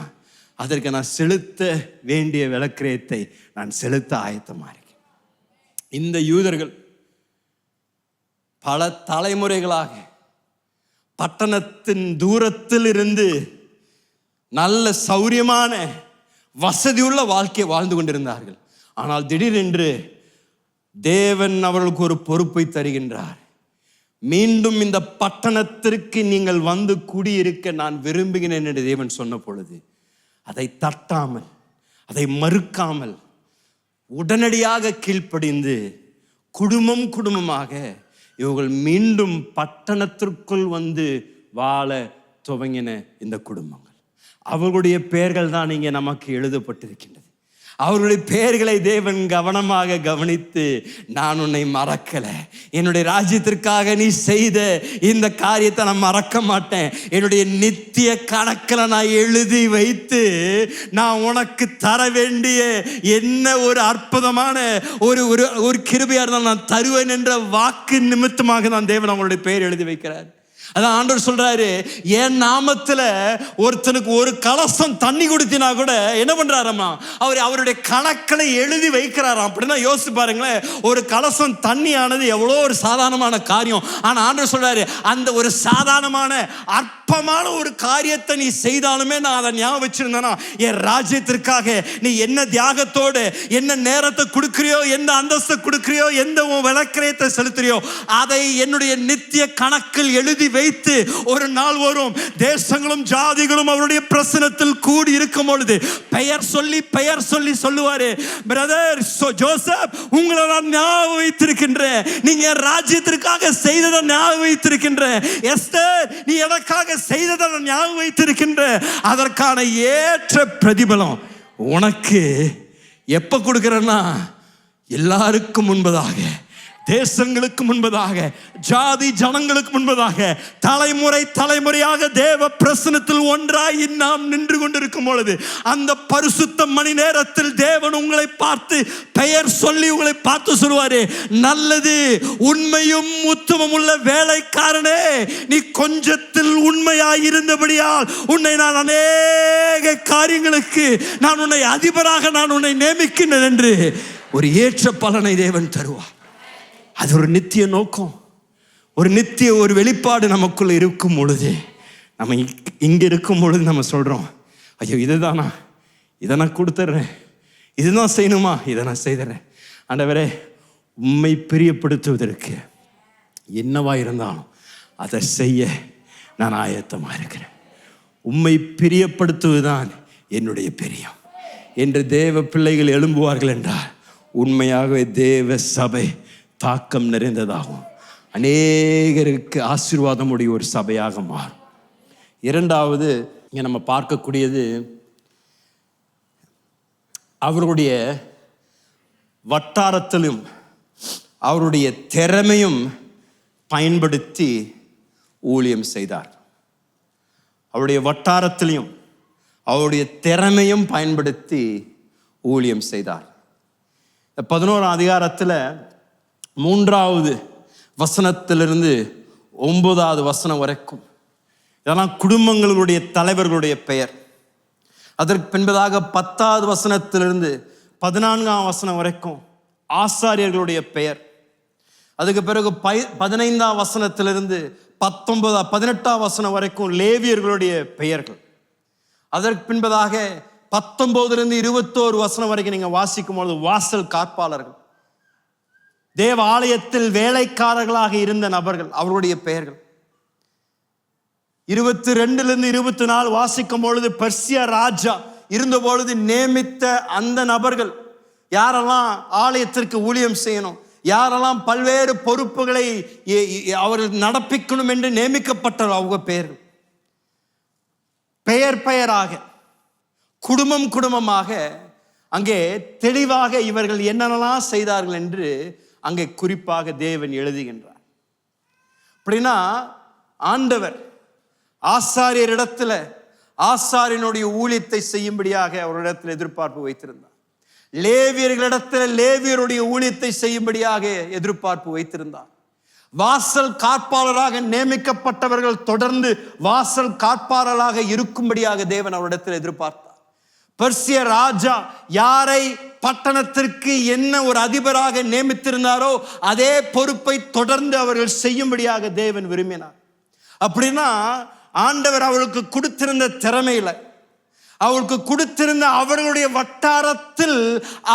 அதற்கு நான் செலுத்த வேண்டிய விலக்கிரயத்தை நான் செலுத்த ஆயத்தமா இருக்கேன். இந்த யூதர்கள் பல தலைமுறைகளாக பட்டணத்தின் தூரத்தில் இருந்து நல்ல சௌரியமான வசதியுள்ள வாழ்க்கையை வாழ்ந்து கொண்டிருந்தார்கள். ஆனால் திடீரென்று தேவன் அவர்களுக்கு ஒரு பொறுப்பை தருகின்றார். மீண்டும் இந்த பட்டணத்திற்கு நீங்கள் வந்து குடியிருக்க நான் விரும்புகிறேன் என்று தேவன் சொன்ன பொழுது அதை தட்டாமல், அதை மறுக்காமல் உடனடியாக கீழ்ப்படிந்து குடும்பமாக இவர்கள் மீண்டும் பட்டணத்திற்குள் வந்து வாழ துவங்கின இந்த குடும்பங்கள், அவர்களுடைய பெயர்கள் தான் இங்கே நமக்கு எழுதப்பட்டிருக்கின்றது. அவருடைய பெயர்களை தேவன் கவனமாக கவனித்து, நான் உன்னை மறக்கல, என்னுடைய ராஜ்யத்திற்காக நீ செய்த இந்த காரியத்தை நான் மறக்க மாட்டேன், என்னுடைய நித்திய கணக்கில் நான் எழுதி வைத்து நான் உனக்கு தர வேண்டிய என்ன ஒரு அற்புதமான ஒரு ஒரு கிருபையா இருந்தாலும் நான் தருவேன் என்ற வாக்கு நிமித்தமாக தான் தேவன் அவங்களுடைய பெயர் எழுதி வைக்கிறார். அதான் ஆண்டவர் சொல்றாரு, என் நாமத்துல ஒருத்தனுக்கு ஒரு கலசம் தண்ணி குடித்தினா கூட என்ன பண்றாராமா, அவருடைய கணக்களை எழுதி வைக்கிறாராம். அப்படின்னா யோசிச்சு பாருங்களேன், ஒரு கலசம் தண்ணி ஆனது எவ்வளோ ஒரு சாதாரணமான காரியம். ஆனா ஆண்டவர் சொல்றாரு, அந்த ஒரு சாதாரணமான அற்பமான ஒரு காரியத்தை நீ செய்தாலுமே நான் அதை ஞாபகம் வச்சிருந்தேனா, என் ராஜ்யத்திற்காக நீ என்ன தியாகத்தோடு என்ன நேரத்தை கொடுக்குறியோ, எந்த அந்தஸ்தை கொடுக்குறியோ, எந்த விளக்கிரயத்தை செலுத்துறியோ, அதை என்னுடைய நித்திய கணக்கில் எழுதி வைத்து ஒரு நாள் வரும், தேசங்களும் ஜாதிகளும் அவருடைய பிரசனத்தில் கூடி இருக்கும் பொழுது பெயர் சொல்லி சொல்லுவாரு, பிரதர் ஜோசப், உங்களை நான் ஞாபகம் வைத்திருக்கின்றேன், நீங்க ராஜ்யத்திற்காக செய்ததை ஞாபகம் வைத்திருக்கின்றேன், எஸ்தர் நீ எனக்காக செய்ததை நான் ஞாபகம் வைத்திருக்கின்றேன், அதற்கான ஏற்ற பிரதிபலம் உனக்கு எப்ப கொடுக்கிறேன்னா, எல்லாருக்கும் முன்பதாக, தேசங்களுக்கு முன்பதாக, ஜாதி ஜனங்களுக்கு முன்பதாக, தலைமுறையாக தேவ பிரசனத்தில் ஒன்றாய் நாம் நின்று கொண்டிருக்கும் பொழுது, அந்த பரிசுத்த மணி நேரத்தில் தேவன் உங்களை பார்த்து பெயர் சொல்லி உங்களை பார்த்து சொல்வாரு, நல்லது உண்மையும் உத்தமம் உள்ள வேலைக்காரனே, நீ கொஞ்சத்தில் உண்மையாய் இருந்தபடியால் உன்னை நான் அநேக காரியங்களுக்கு நான் உன்னை அதிபராக நான் உன்னை நியமிக்கின்றேன் என்று ஒரு ஏற்ற பலனை தேவன் தருவார். அது ஒரு நித்திய நோக்கம், ஒரு நித்திய ஒரு வெளிப்பாடு நமக்குள்ள இருக்கும் பொழுது, நம்ம இங்கே இருக்கும் பொழுது நம்ம சொல்கிறோம், ஐயோ இதுதானா, இதை நான் கொடுத்துட்றேன், இதுதான் செய்யணுமா, இதை நான் செய்துறேன். ஆண்டவரே, உம்மை பிரியப்படுத்துவதற்கு என்னவா இருந்தாலும் அதை செய்ய நான் ஆயத்தமாக இருக்கிறேன். உம்மை பிரியப்படுத்துவதுதான் என்னுடைய பிரியம் என்று தேவ பிள்ளைகள் எழும்புவார்கள் என்றால், உண்மையாகவே தேவ சபை தாக்கம் நிறைந்ததாகும், அநேகருக்கு ஆசீர்வாதமுடைய ஒரு சபையாக மாறும். இரண்டாவது இங்கே நம்ம பார்க்கக்கூடியது, அவருடைய வட்டாரத்திலும் அவருடைய திறமையும் பயன்படுத்தி ஊழியம் செய்தார். அவருடைய வட்டாரத்திலையும் அவருடைய திறமையும் பயன்படுத்தி ஊழியம் செய்தார். 11ஆம் அதிகாரத்தில் 3வது வசனத்திலிருந்து 9வது வசனம் வரைக்கும் இதெல்லாம் குடும்பங்களுடைய தலைவர்களுடைய பெயர். அதற்கு பின்பதாக 10வது வசனத்திலிருந்து 14ஆம் வசனம் வரைக்கும் ஆசாரியர்களுடைய பெயர். அதுக்கு பிறகு 15ஆம் வசனத்திலிருந்து 18ஆம் வசனம் வரைக்கும் லேவியர்களுடைய பெயர்கள். அதற்கு பின்பதாக 19லிருந்து 21 வசனம் வரைக்கும் நீங்க வாசிக்கும் பொழுது வாசல் காப்பாளர்கள், தேவ ஆலயத்தில் வேலைக்காரர்களாக இருந்த நபர்கள், அவருடைய பெயர்கள். 22லிருந்து 24 வாசிக்கும் பொழுது பெர்சியா ராஜா இருந்த பொழுது நியமித்த அந்த நபர்கள், யாரெல்லாம் ஆலயத்திற்கு ஊழியம் செய்யணும், யாரெல்லாம் பல்வேறு பொறுப்புகளை அவர்கள் நடப்பிக்கணும் என்று நியமிக்கப்பட்ட அவங்க பெயர்கள். பெயராக, குடும்பமாக அங்கே தெளிவாக இவர்கள் என்னென்னலாம் செய்தார்கள் என்று அங்கே குறிப்பாக தேவன் எழுதுகின்றார். அப்படின்னா ஆண்டவர் ஆசாரியரிடத்துல ஆசாரியனுடைய ஊழியத்தை செய்யும்படியாக அவரிடத்தில் எதிர்பார்ப்பு வைத்திருந்தார். லேவியர்களிடத்தில் லேவியருடைய ஊழியத்தை செய்யும்படியாக எதிர்பார்ப்பு வைத்திருந்தார். வாசல் காப்பாளராக நியமிக்கப்பட்டவர்கள் தொடர்ந்து வாசல் காப்பாளராக இருக்கும்படியாக தேவன் அவரிடத்தில் எதிர்பார்த்தார். பெர்சிய ராஜா யாரை பட்டணத்திற்கு என்ன ஒரு அதிபராக நியமித்திருந்தாரோ அதே பொறுப்பை தொடர்ந்து அவர்கள் செய்யும்படியாக தேவன் விரும்பினார். அப்படின்னா ஆண்டவர் அவர்களுக்கு கொடுத்திருந்த திறமையில, அவர்களுக்கு கொடுத்திருந்த அவர்களுடைய வட்டாரத்தில்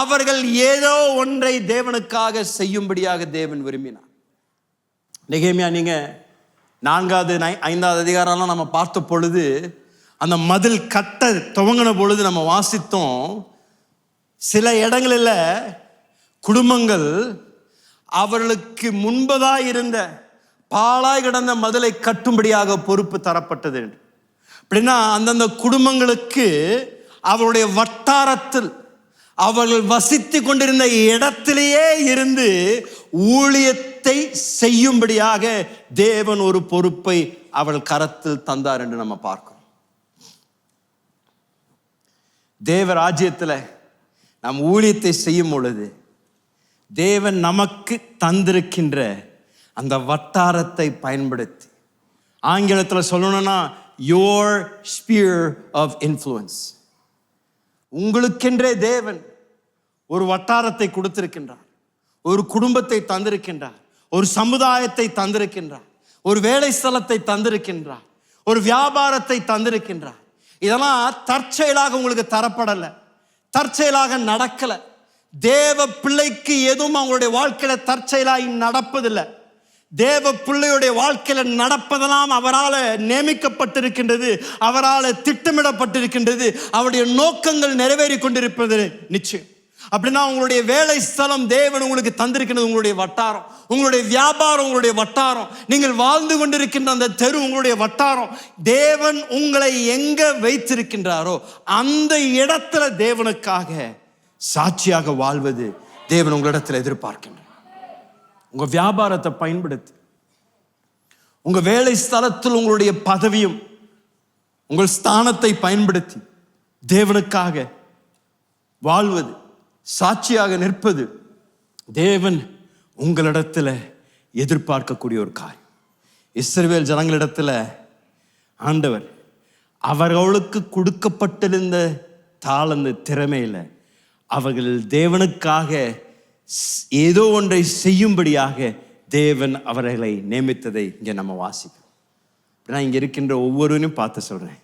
அவர்கள் ஏதோ ஒன்றை தேவனுக்காக செய்யும்படியாக தேவன் விரும்பினார். நெகேமியா நீங்க 4வது 5வது அதிகாரம்லாம் நம்ம பார்த்த பொழுது, அந்த மதில் கட்ட துவங்கின பொழுது நம்ம வாசித்தோம், சில இடங்களில் குடும்பங்கள் அவர்களுக்கு முன்பதாக இருந்த பாழாய் கிடந்த மதிலை கட்டும்படியாக பொறுப்பு தரப்பட்டது. அப்படின்னா அந்தந்த குடும்பங்களுக்கு அவருடைய வட்டாரத்தில் அவர்கள் வசித்து கொண்டிருந்த இடத்திலேயே இருந்து ஊழியத்தை செய்யும்படியாக தேவன் ஒரு பொறுப்பை அவள் கரத்தில் தந்தார் என்று நம்ம பார்க்கிறோம். தேவ ராஜ்யத்தில் நாம் ஊழியத்தை செய்யும் பொழுது தேவன் நமக்கு தந்திருக்கின்ற அந்த வட்டாரத்தை பயன்படுத்தி, ஆங்கிலத்தில் சொல்லணும்னா your sphere of influence, உங்களுக்கென்றே தேவன் ஒரு வட்டாரத்தை கொடுத்திருக்கின்றார், ஒரு குடும்பத்தை தந்திருக்கின்றார், ஒரு சமுதாயத்தை தந்திருக்கின்றார், ஒரு வேலை ஸ்தலத்தை தந்திருக்கின்றார், ஒரு வியாபாரத்தை தந்திருக்கின்றார். இதெல்லாம் தற்செயலாக உங்களுக்கு தரப்படலை, தற்செயலாக நடக்கல. தேவ பிள்ளைக்கு எதுவும் அவங்களுடைய வாழ்க்கையில தற்செயலாக நடப்பதில்லை. தேவ பிள்ளையுடைய வாழ்க்கையில நடப்பதெல்லாம் அவரால் நியமிக்கப்பட்டிருக்கின்றது, அவரால் திட்டமிடப்பட்டிருக்கின்றது, அவருடைய நோக்கங்கள் நிறைவேறி கொண்டிருப்பது நிச்சயம். அப்படின்னா உங்களுடைய வேலை ஸ்தலம் தேவன் உங்களுக்கு தந்திருக்கின்றது, உங்களுடைய வட்டாரம், உங்களுடைய வியாபாரம் உங்களுடைய வட்டாரம், நீங்கள் வாழ்ந்து கொண்டிருக்கின்ற அந்த தெரு உங்களுடைய வட்டாரம். தேவன் உங்களை எங்க வைத்திருக்கின்றாரோ அந்த இடத்துல தேவனுக்காக சாட்சியாக வாழ்வது தேவன் உங்களிடத்தில் எதிர்பார்க்கின்றார். உங்க வியாபாரத்தை பயன்படுத்தி, உங்க வேலை ஸ்தலத்தில் உங்களுடைய பதவியும் உங்கள் ஸ்தானத்தை பயன்படுத்தி தேவனுக்காக வாழ்வது, சாட்சியாக நிற்பது தேவன் உங்களிடத்தில் எதிர்பார்க்கக்கூடிய ஒரு காரியம். இஸ்ரவேல் ஜனங்களிடத்தில் ஆண்டவர் அவர்களுக்கு கொடுக்கப்பட்டிருந்த தாளந்து திறமையில் அவர்கள் தேவனுக்காக ஏதோ ஒன்றை செய்யும்படியாக தேவன் அவர்களை நியமித்ததை இங்கே நம்ம வாசிக்கிறோம். நான் இங்கே இருக்கின்ற ஒவ்வொருவரையும் பார்த்து சொல்கிறேன்,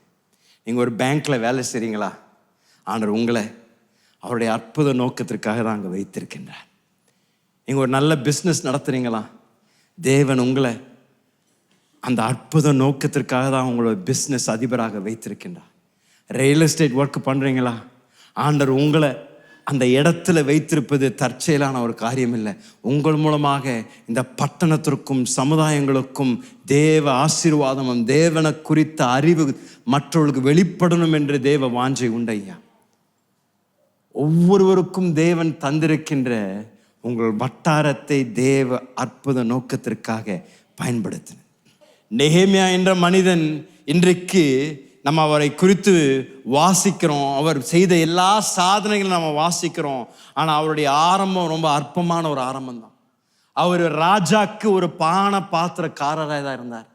நீங்கள் ஒரு பேங்க்கில் வேலை செய்கிறீங்களா? ஆண்டவர் உங்களை அவருடைய அற்புத நோக்கத்திற்காக தான் அங்கே வைத்திருக்கின்றார். நீங்கள் ஒரு நல்ல பிஸ்னஸ் நடத்துகிறீங்களா? தேவன் உங்களை அந்த அற்புத நோக்கத்திற்காக தான் உங்களோட பிஸ்னஸ் அதிபராக வைத்திருக்கின்றார். ரியல் எஸ்டேட் ஒர்க் பண்ணுறீங்களா? ஆண்டவர் உங்களை அந்த இடத்துல வைத்திருப்பது தற்செயலான ஒரு காரியம் இல்லை. உங்கள் மூலமாக இந்த பட்டணத்திற்கும் சமுதாயங்களுக்கும் தேவ ஆசீர்வாதமும் தேவனை குறித்த அறிவு மற்றவர்களுக்கு வெளிப்படணும் என்று தேவ வாஞ்சை உண்டையா. ஒவ்வொருவருக்கும் தேவன் தந்திருக்கின்ற உங்கள் வட்டாரத்தை தேவ அற்புத நோக்கத்திற்காக பயன்படுத்தின. நெகேமியா என்ற மனிதன் இன்றைக்கு நம்ம அவரை குறித்து வாசிக்கிறோம், அவர் செய்த எல்லா சாதனைகளும் நம்ம வாசிக்கிறோம். ஆனால் அவருடைய ஆரம்பம் ரொம்ப அற்பமான ஒரு ஆரம்பம் தான். அவர் ராஜாக்கு ஒரு பாத்திரக்காரராக தான் இருந்தார்.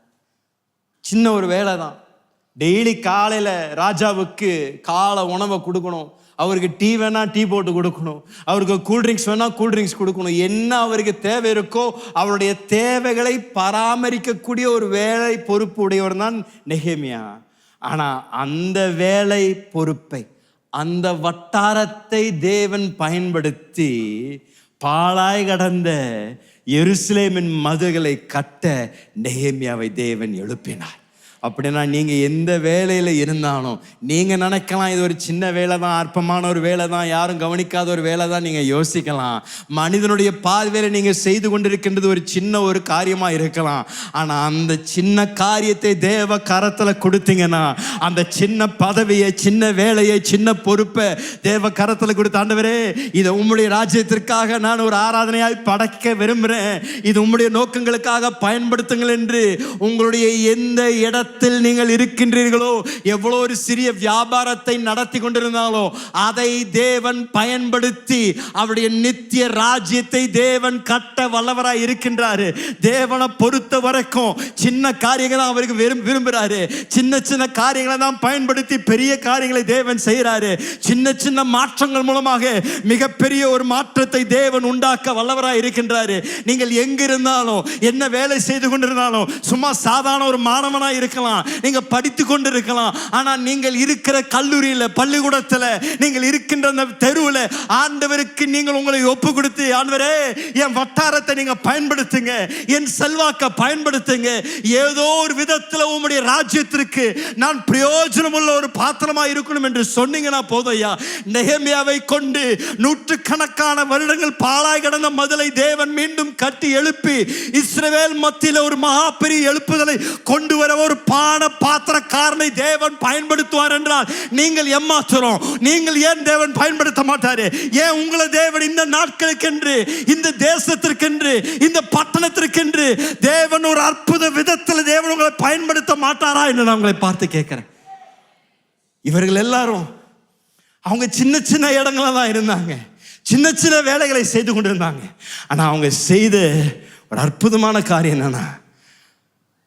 சின்ன ஒரு வேலை தான். டெய்லி காலையில் ராஜாவுக்கு காலை உணவை கொடுக்கணும், அவருக்கு டீ வேணா டீ போட்டு கொடுக்கணும், அவருக்கு கூல்ட்ரிங்க்ஸ் வேணா கூல்ட்ரிங்க்ஸ் கொடுக்கணும். என்ன அவருக்கு தேவை இருக்கோ அவருடைய தேவைகளை பராமரிக்கக்கூடிய ஒரு வேலை பொறுப்பு உடையவர் தான் நெகேமியா. ஆனால் அந்த வேலை பொறுப்பை, அந்த வட்டாரத்தை தேவன் பயன்படுத்தி பாழாய் கடந்த எருசலேமின் மதில்களை கட்ட நெகேமியாவை தேவன் எழுப்பினார். அப்படின்னா நீங்கள் எந்த வேலையில் இருந்தாலும் நீங்கள் நினைக்கலாம் இது ஒரு சின்ன வேலை தான், அற்பமான ஒரு வேலை தான், யாரும் கவனிக்காத ஒரு வேலை தான் நீங்கள் யோசிக்கலாம். மனிதனுடைய பார்வையில் நீங்கள் செய்து கொண்டிருக்கின்றது ஒரு சின்ன ஒரு காரியமாக இருக்கலாம். ஆனால் அந்த சின்ன காரியத்தை தேவ கரத்தில் கொடுத்தீங்கன்னா, அந்த சின்ன பதவியை, சின்ன வேலையை, சின்ன பொறுப்பை தேவ கரத்தில் கொடுத்த ஆண்டவரே இதை உம்முடைய ராஜ்யத்திற்காக நான் ஒரு ஆராதனையாய் படைக்க விரும்புகிறேன், இது உம்முடைய நோக்கங்களுக்காக பயன்படுத்துங்கள் என்று உங்களுடைய எந்த இடத்தில் நீங்கள் இருக்கின்றீர்களோ, எவ்வளோ ஒரு சிறிய வியாபாரத்தை நடத்தி கொண்டிருந்தாலோ அதை தேவன் பயன்படுத்தி அவருடைய நித்திய ராஜ்யத்தை தேவன் கட்ட வல்லவராய் இருக்கின்றாரு. தேவனை பொறுத்த வரைக்கும் சின்ன காரியங்களை அவருக்கு விரும்புகிறாரு. சின்ன சின்ன காரியங்களை தான் பயன்படுத்தி பெரிய காரியங்களை தேவன் செய்கிறாரு. சின்ன சின்ன மாற்றங்கள் மூலமாக மிகப்பெரிய ஒரு மாற்றத்தை தேவன் உண்டாக்க வல்லவராய் இருக்கின்றாரு. நீங்கள் எங்கிருந்தாலும் என்ன வேலை செய்து கொண்டிருந்தாலும், சும்மா சாதாரண ஒரு மாணவனாய் இருக்கலாம், நீங்க படித்து கொண்டு இருக்கலாம், ஆனா நீங்கள் இருக்கிற கல்லூரியில, பள்ளிக்கூடத்தில், நீங்கள் இருக்கின்ற அந்த தெருவில் ஆண்டவருக்கு நீங்கள் உங்களை ஒப்பு கொடுத்து, ஆண்டவரே என் வட்டாரத்தை நீங்க பயன்படுத்துங்க, என் செல்வாக்க பயன்படுத்துங்க, ஏதோ ஒரு விதத்தில் உங்களுடைய ராஜ்யத்திற்கு நான் பிரயோஜனம் உள்ள ஒரு பாத்திரமா இருக்கணும் என்று சொன்னீங்கன்னா போதும் ஐயா. நெகேமியாவை கொண்டு நூற்றுக்கணக்கான வருடங்கள் பாழாய் கடந்த மதிலை தேவன் மீண்டும் கட்டி எழுப்பி இஸ்ரவேல் மத்தியில் ஒரு மகா பெரிய எழுப்புதலை கொண்டு வர ஒரு பான பாத்திரக்காரனை தேவன் பயன்படுத்துவார் என்றால் நீங்கள் ஏமாத்துறோம். நீங்கள் ஏன் தேவன் பயன்படுத்த மாட்டாரு? ஏன் உங்களை தேவன் இந்த நாட்களுக்கென்று, இந்த தேசத்திற்கென்று, இந்த பட்டணத்திற்கென்று தேவன் ஒரு அற்புத விதத்தில் தேவன் உங்களை பயன்படுத்த மாட்டாரா என்று நான் உங்களை பார்த்து கேட்கிறேன். இவர்கள் எல்லாரும் அவங்க சின்ன சின்ன இடங்கள தான் இருந்தாங்க, சின்ன சின்ன வேலைகளை செய்து கொண்டிருந்தாங்க. ஆனா அவங்க செய்த ஒரு அற்புதமான காரியம் என்னன்னா,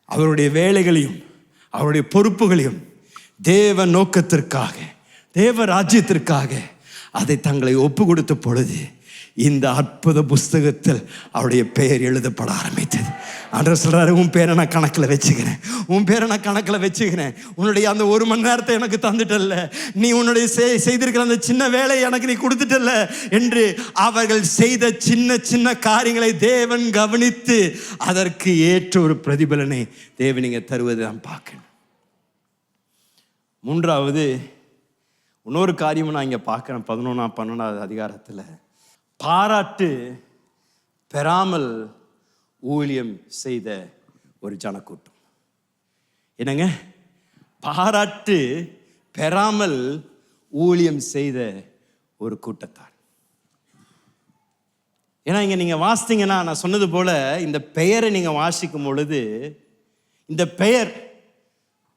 அவருடைய வேலைகளையும் அவருடைய பொறுப்புகளையும் தேவ நோக்கத்திற்காக, தேவ ராஜ்யத்திற்காக அதை தங்களை ஒப்பு கொடுத்த பொழுது இந்த அற்புத புஸ்தகத்தில் அவருடைய பெயர் எழுதப்பட ஆரம்பித்தது. ஆண்டவர் சொல்றாரு, உன் பேரை நான் கணக்கில் வச்சுக்கிறேன், உன் பேரை நான் கணக்கில் வச்சுக்கிறேன். உன்னுடைய அந்த 1 மணி நேரத்தை எனக்கு தந்துட்டல்ல, நீ உன்னுடைய செய்திருக்கிற அந்த சின்ன வேலையை எனக்கு நீ கொடுத்துட்டல்ல என்று அவர்கள் செய்த சின்ன சின்ன காரியங்களை தேவன் கவனித்து அதற்கு ஏற்ற ஒரு பிரதிபலனை தேவன் இங்கே தருவதை நான் பார்க்கணும். 3வது இன்னொரு காரியமும் நான் இங்கே பார்க்குறேன். 11-12 அதிகாரத்தில் பாராட்டு பெறாமல் ஊழியம் செய்த ஒரு ஜனக்கூட்டம். என்னங்க? பாராட்டு பெறாமல் ஊழியம் செய்த ஒரு கூட்டத்தார். ஏன்னா இங்க நீங்க வாசித்தீங்கன்னா, நான் சொன்னது போல இந்த பெயரை நீங்க வாசிக்கும் பொழுது இந்த பெயர்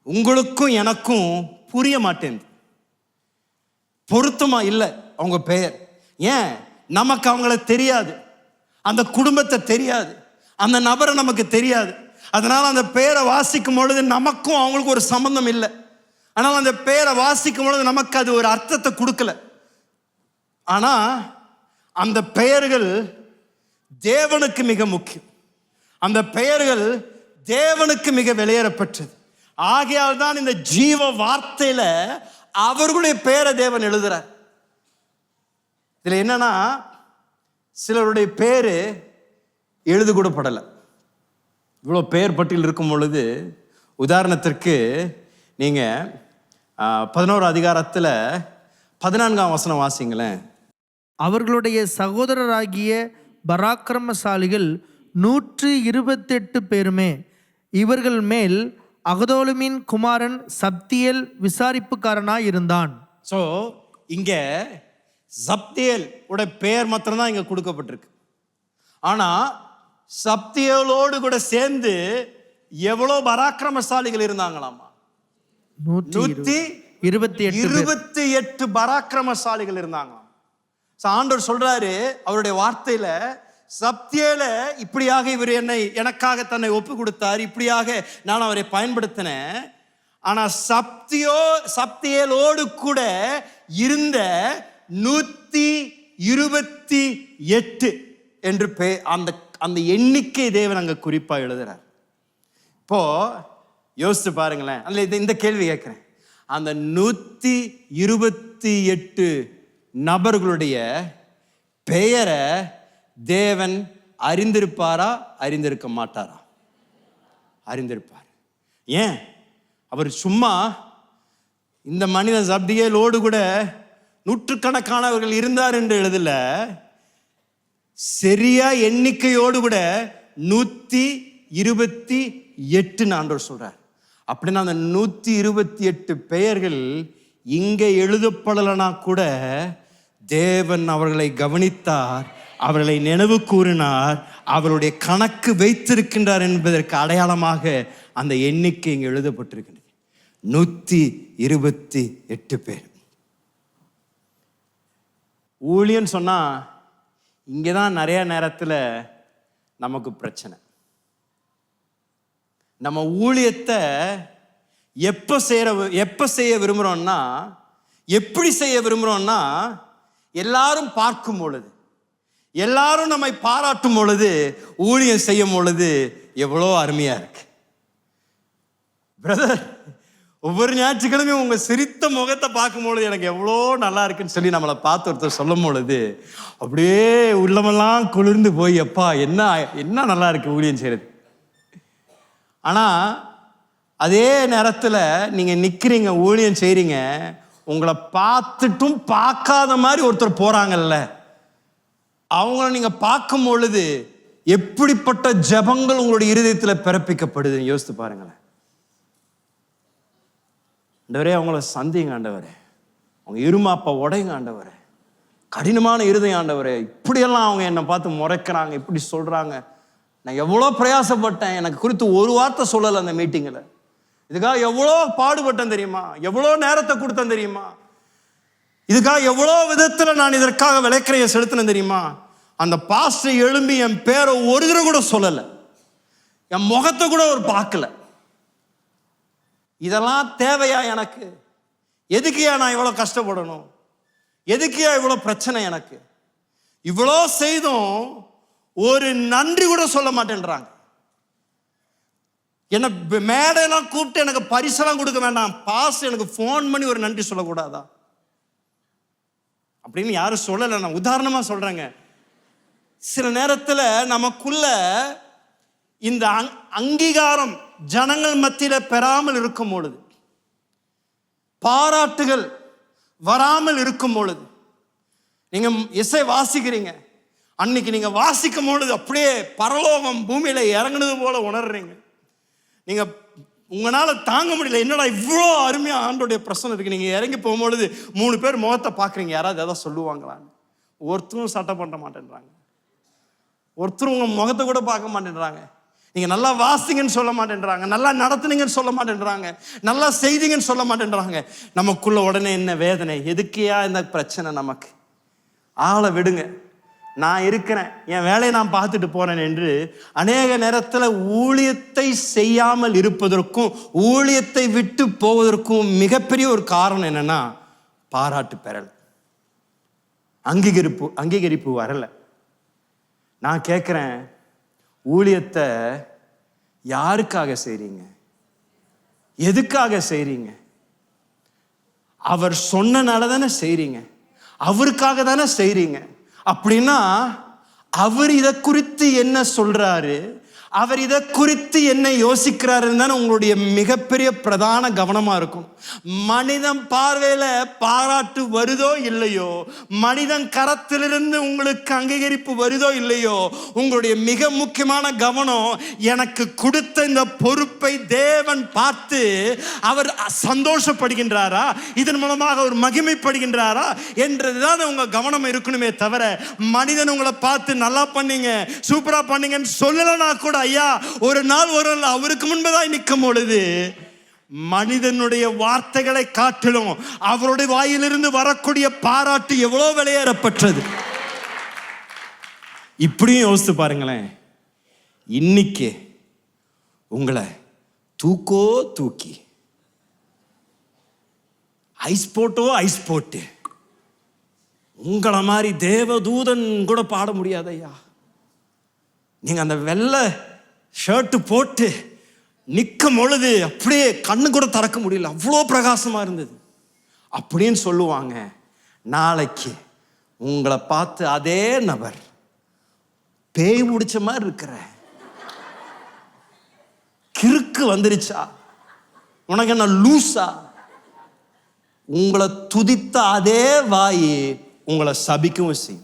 உங்களுக்கும் எனக்கும் புரிய மாட்டேங்குது, பொருத்தமா இல்லை அவங்க பெயர். ஏன்? நமக்கு அவங்கள தெரியாது, அந்த குடும்பத்தை தெரியாது, அந்த நபரை நமக்கு தெரியாது. அதனால அந்த பெயரை வாசிக்கும் பொழுது நமக்கும் அவங்களுக்கு ஒரு சம்பந்தம் இல்லை. ஆனால் அந்த பெயரை வாசிக்கும் பொழுது நமக்கு அது ஒரு அர்த்தத்தை கொடுக்கல. ஆனா அந்த பெயர்கள் தேவனுக்கு மிக முக்கியம், அந்த பெயர்கள் தேவனுக்கு மிக வெளியேறப்பட்டது. ஆகையால் தான் இந்த ஜீவ வார்த்தையில அவர்களுடைய பெயரை தேவன் எழுதுறார். இதுல என்னன்னா, சிலருடைய பேரு எழுது கூட படலை. இவ்வளோ பெயர் பட்டியல் இருக்கும் பொழுது, உதாரணத்திற்கு நீங்க 11 அதிகாரத்தில் 14ஆம் வசனம் வாசிங்களேன். அவர்களுடைய சகோதரராகிய பராக்கிரமசாலிகள் 128 பேருமே. இவர்கள் மேல் அகதோலுமின் குமாரன் சப்தியேல் விசாரிப்புக்காரனாய் இருந்தான். ஸோ இங்க சப்தியேல் உடைய பெயர் மாத்திரம்தான் இங்க கொடுக்கப்பட்டிருக்கு. ஆனா சப்தியேலோடு கூட சேர்ந்து எவ்வளோ பராக்கிரமசாலிகள் இருந்தாங்களாமா? 128 பராக்கிரமசாலிகள் இருந்தாங்களாம். ஆண்டவர் சொல்றாரு அவருடைய வார்த்தையில, சப்தியேல இப்படியாக இவர் எனக்காக தன்னை ஒப்பு கொடுத்தார், இப்படியாக நான் அவரை பயன்படுத்தினேன். ஆனா சப்தியேலோடு கூட இருந்த 128 என்று அந்த எண்ணிக்கை தேவன் அங்க குறிப்பா எழுதுறார். இப்போ யோசிச்சு பாருங்களேன். அல்ல இந்த கேள்வி கேட்கிறேன், அந்த 128 நபர்களுடைய பெயரை தேவன் அறிந்திருப்பாரா, அறிந்திருக்க மாட்டாரா? அறிந்திருப்பார். ஏன்? அவர் சும்மா இந்த மனிதன் சப்தியேலோடு கூட நூற்றுக்கணக்கானவர்கள் இருந்தார் என்று எழுதல, சரியா எண்ணிக்கையோடு கூட 128 ஆண்டவர் சொல்றார். அப்படின்னா அந்த 128 பெயர்கள் இங்க எழுதப்படலனா கூட தேவன் அவர்களை கவனித்தார், அவர்களை நினைவு கூறினார், அவருடைய கணக்கு வைத்திருக்கின்றார் என்பதற்கு அடையாளமாக அந்த எண்ணிக்கை இங்கே எழுதப்பட்டிருக்கின்றது. 128 பேர். ஊழியன்னு சொன்னா இங்கதான் நிறைய நேரத்தில் நமக்கு பிரச்சனை. நம்ம ஊழியத்தை எப்ப செய்ய விரும்புறோம்னா, எப்படி செய்ய விரும்புறோம்னா, எல்லாரும் பார்க்கும் பொழுது, எல்லாரும் நம்மை பாராட்டும் பொழுது ஊழியம் செய்யும் பொழுது எவ்வளோ அருமையா இருக்கு. பிரதர், ஒவ்வொரு ஞாயிற்றுக்கிழமையும் உங்க சிரித்த முகத்தை பார்க்கும் பொழுது எனக்கு எவ்வளோ நல்லா இருக்குன்னு சொல்லி நம்மளை பார்த்து ஒருத்தர் சொல்லும் பொழுது அப்படியே உள்ளமெல்லாம் குளிர்ந்து போய், எப்பா என்ன நல்லா இருக்கு ஊழியம் செய்யறது. ஆனா அதே நேரத்தில் நீங்க நிக்கிறீங்க, ஊழியம் செய்றீங்க, உங்களை பார்த்துட்டும் பார்க்காத மாதிரி ஒருத்தர் போறாங்கல்ல, அவங்கள நீங்க பார்க்கும் பொழுது எப்படிப்பட்ட ஜெபங்கள் உங்களுடைய இருதயத்தில் பிறப்பிக்கப்படுதுன்னு யோசித்து பாருங்களேன். ஆண்டவரே அவங்கள சந்திங்க ஆண்டவரே, அவங்க இருமாப்பா உடையுங்க ஆண்டவரே, கடினமான இருதயம் ஆண்டவரே, இப்படியெல்லாம் அவங்க என்னை பார்த்து முறைக்கிறாங்க, இப்படி சொல்கிறாங்க. நான் எவ்வளோ பிரயாசப்பட்டேன், எனக்கு குறித்து ஒரு வார்த்தை சொல்லலை அந்த மீட்டிங்கில். இதுக்காக எவ்வளோ பாடுபட்டேன் தெரியுமா, எவ்வளோ நேரத்தை கொடுத்தேன் தெரியுமா, இதுக்காக எவ்வளோ விதத்தில் நான் இதற்காக விலைக்கிறைய செலுத்தினேன் தெரியுமா. அந்த பாஸ்டர் எழும்பி என் பேரை ஒரு தடவை கூட சொல்லலை, என் முகத்தை கூட அவர் பார்க்கல. இதெல்லாம் தேவையா எனக்கு? எதுக்குயா நான் இவ்வளோ கஷ்டப்படணும்? எதுக்குயா இவ்வளோ பிரச்சனை எனக்கு? இவ்வளோ செய்தும் ஒரு நன்றி கூட சொல்ல மாட்டேன்றாங்க. என்ன மேடையெல்லாம் கூப்பிட்டு எனக்கு பரிசெல்லாம் கொடுக்க வேண்டாம், பாஸ்டர் எனக்கு ஃபோன் பண்ணி ஒரு நன்றி சொல்லக்கூடாதா அப்படின்னு யாரும் சொல்லலை. நான் உதாரணமாக சொல்கிறேங்க. சில நேரத்தில் நமக்குள்ள இந்த அங்கீகாரம் ஜனங்கள் மத்தியில் பெறாமல் இருக்கும் பொழுது, பாராட்டுகள் வராமல் இருக்கும் பொழுது, நீங்க இசை வாசிக்கிறீங்க, அன்னைக்கு நீங்க வாசிக்கும் பொழுது அப்படியே பரலோகம் பூமியில இறங்குனது போல உணர்றீங்க. நீங்க உங்களால தாங்க முடியல, என்னடா இவ்வளோ அருமையா ஆண்டோடைய பிரசன்னம் இருக்கு. நீங்க இறங்கி போகும்பொழுது 3 பேர் முகத்தை பார்க்குறீங்க, யாராவது எதாவது சொல்லுவாங்களான்னு. ஒருத்தரும் சட்டை பண்ண மாட்டேன்றாங்க, ஒருத்தரும் உங்க முகத்தை கூட பார்க்க மாட்டேன்றாங்க. நீங்க நல்லா வாசிங்கன்னு சொல்ல மாட்டேன்றாங்க, நல்லா நடத்துனீங்கன்னு சொல்ல மாட்டேன்றாங்க, நல்லா செய்தீங்கன்னு சொல்ல மாட்டேன்றாங்க. நமக்குள்ள உடனே என்ன வேதனை, எதுக்கையா இந்த பிரச்சனை? நமக்கு ஆளை விடுங்க, நான் இருக்கிறேன், என் வேலையை நான் பார்த்துட்டு போறேன் என்று அநேக நேரத்தில் ஊழியத்தை செய்யாமல் இருப்பதற்கும் ஊழியத்தை விட்டு போவதற்கும் மிகப்பெரிய ஒரு காரணம் என்னன்னா, பாராட்டு பெறல், அங்கீகரிப்பு வரல. நான் கேட்குறேன், ஊழியத்தை யாருக்காக செய்றீங்க? எதுக்காக செய்றீங்க? அவர் சொன்னனால தானே செய்றீங்க, அவருக்காக தானே செய்றீங்க. அப்படின்னா அவர் இதை குறித்து என்ன சொல்றாரு, அவர் இதை குறித்து என்ன யோசிக்கிறாருன்னு தானே உங்களுடைய மிகப்பெரிய பிரதான கவனமா இருக்கும். மனிதன் பார்வையில பாராட்டு வருதோ இல்லையோ, மனிதன் கரத்திலிருந்து உங்களுக்கு அங்கீகரிப்பு வருதோ இல்லையோ, உங்களுடைய மிக முக்கியமான கவனம், எனக்கு கொடுத்த இந்த பொறுப்பை தேவன் பார்த்து அவர் சந்தோஷப்படுகின்றாரா, இதன் மூலமாக அவர் மகிமைப்படுகின்றாரா என்றதுதான் உங்க கவனம் இருக்கணுமே தவிர, மனிதன் உங்களை பார்த்து நல்லா பண்ணீங்க, சூப்பரா பண்ணீங்கன்னு சொல்லலனா கூட, ஐயா ஒரு நாள் அவருக்கு முன்பதாய் நிற்கும் பொழுது மனிதனுடைய வார்த்தைகளை காட்டிலும் அவருடைய வாயிலிருந்து வரக்கூடிய பாராட்டு எவ்வளவு விலையேறப்பட்டது. இப்படியும் யோசித்து பாருங்களேன். இன்னைக்கு உங்களை தூக்கி ஐஸ் போட்டு உங்களை மாதிரி தேவதூதன் கூட பாட முடியாது ஐயா. நீங்க அந்த வெள்ளை ஷர்ட்டு போட்டு நிற்கும் பொழுது அப்படியே கண்ணு கூட திறக்க முடியல, அவ்வளோ பிரகாசமா இருந்தது அப்படின்னு சொல்லுவாங்க. நாளைக்கு உங்களை பார்த்து அதே நபர் பேய் முடிச்ச மாதிரி இருக்கிற, கிறுக்கு வந்துருச்சா, உனக்கு என்ன லூசா, உங்களை துதித்த அதே வாய் உங்களை சபிக்கவும் செய்யும்.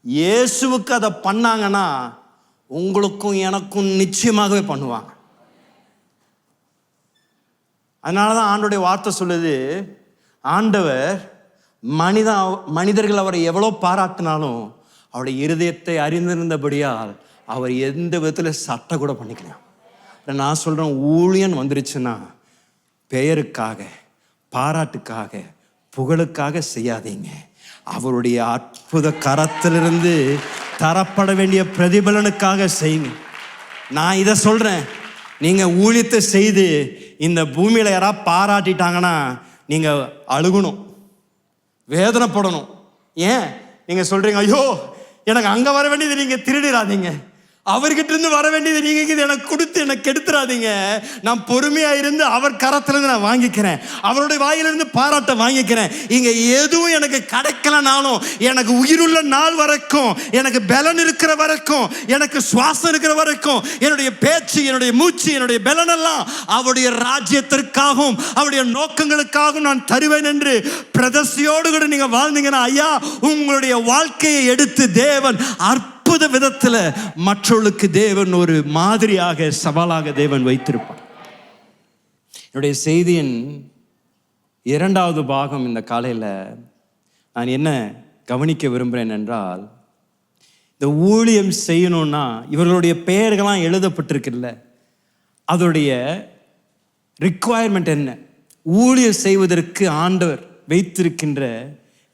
இயேசுவுக்கு அதை பண்ணாங்கன்னா உங்களுக்கும் எனக்கும் நிச்சயமாகவே பண்ணுவாங்க. அதனாலதான் ஆண்டோடைய வார்த்தை சொல்லுது, ஆண்டவர் மனிதர்கள் அவரை எவ்வளோ பாராட்டினாலும் அவருடைய இருதயத்தை அறிந்திருந்தபடியால் அவர் எந்த விதத்தில் சட்டை கூட பண்ணிக்கலாம். நான் சொல்றேன், ஊழியன் வந்துருச்சுன்னா பெயருக்காக, பாராட்டுக்காக, புகழுக்காக செய்யாதீங்க. அவருடைய அற்புத கரத்திலிருந்து தரப்பட வேண்டிய பிரதிபலனுக்காக செய்யுங்க. நான் இதை சொல்றேன், நீங்க ஊழியத்தை செய்து இந்த பூமியில யாராவது பாராட்டிட்டாங்கன்னா நீங்க அழுகணும், வேதனைப்படணும். ஏன் நீங்க சொல்றீங்க, ஐயோ எனக்கு அங்க வர வேண்டியது நீங்க திருடிடாதீங்க, அவர்கிட்ட இருந்து வர வேண்டியது நீங்க எனக்கு கொடுத்து எனக்கு கெடுத்துறாதீங்க. நான் பொறுமையா இருந்து அவர் கரத்திலிருந்து நான் வாங்கிக்கிறேன், அவருடைய வாயிலிருந்து பாராட்ட வாங்கிக்கிறேன். இங்க எதுவும் எனக்கு கிடைக்கலனாலும் எனக்கு உயிருள்ள நாள் வரைக்கும், எனக்கு பலன் இருக்கிற வரைக்கும், எனக்கு சுவாசம் இருக்கிற வரைக்கும், என்னுடைய பேச்சு, என்னுடைய மூச்சு, என்னுடைய பலன் எல்லாம் அவருடைய ராஜ்யத்திற்காகவும் அவருடைய நோக்கங்களுக்காகவும் நான் தருவேன் என்று பிரதிஷ்டையோடு கூட நீங்க வாழ்ந்தீங்கன்னா, ஐயா உங்களுடைய வாழ்க்கையை எடுத்து தேவன் அற்புத விதத்தில் மற்றவர்களுக்கு தேவன் ஒரு மாதிரியாக, சவாலாக தேவன் வைத்திருப்பார். என்னுடைய செய்தியின் 2வது பாகம் இந்த காலையில் நான் என்ன கவனிக்க விரும்புகிறேன் என்றால், இந்த ஊழியம் செய்யணும்னா இவர்களுடைய பெயர்கள்லாம் எழுதப்பட்டிருக்குல்ல, அதோடைய ரிக்குவயர்மெண்ட் என்ன, ஊழியம் செய்வதற்கு ஆண்டவர் வைத்திருக்கின்ற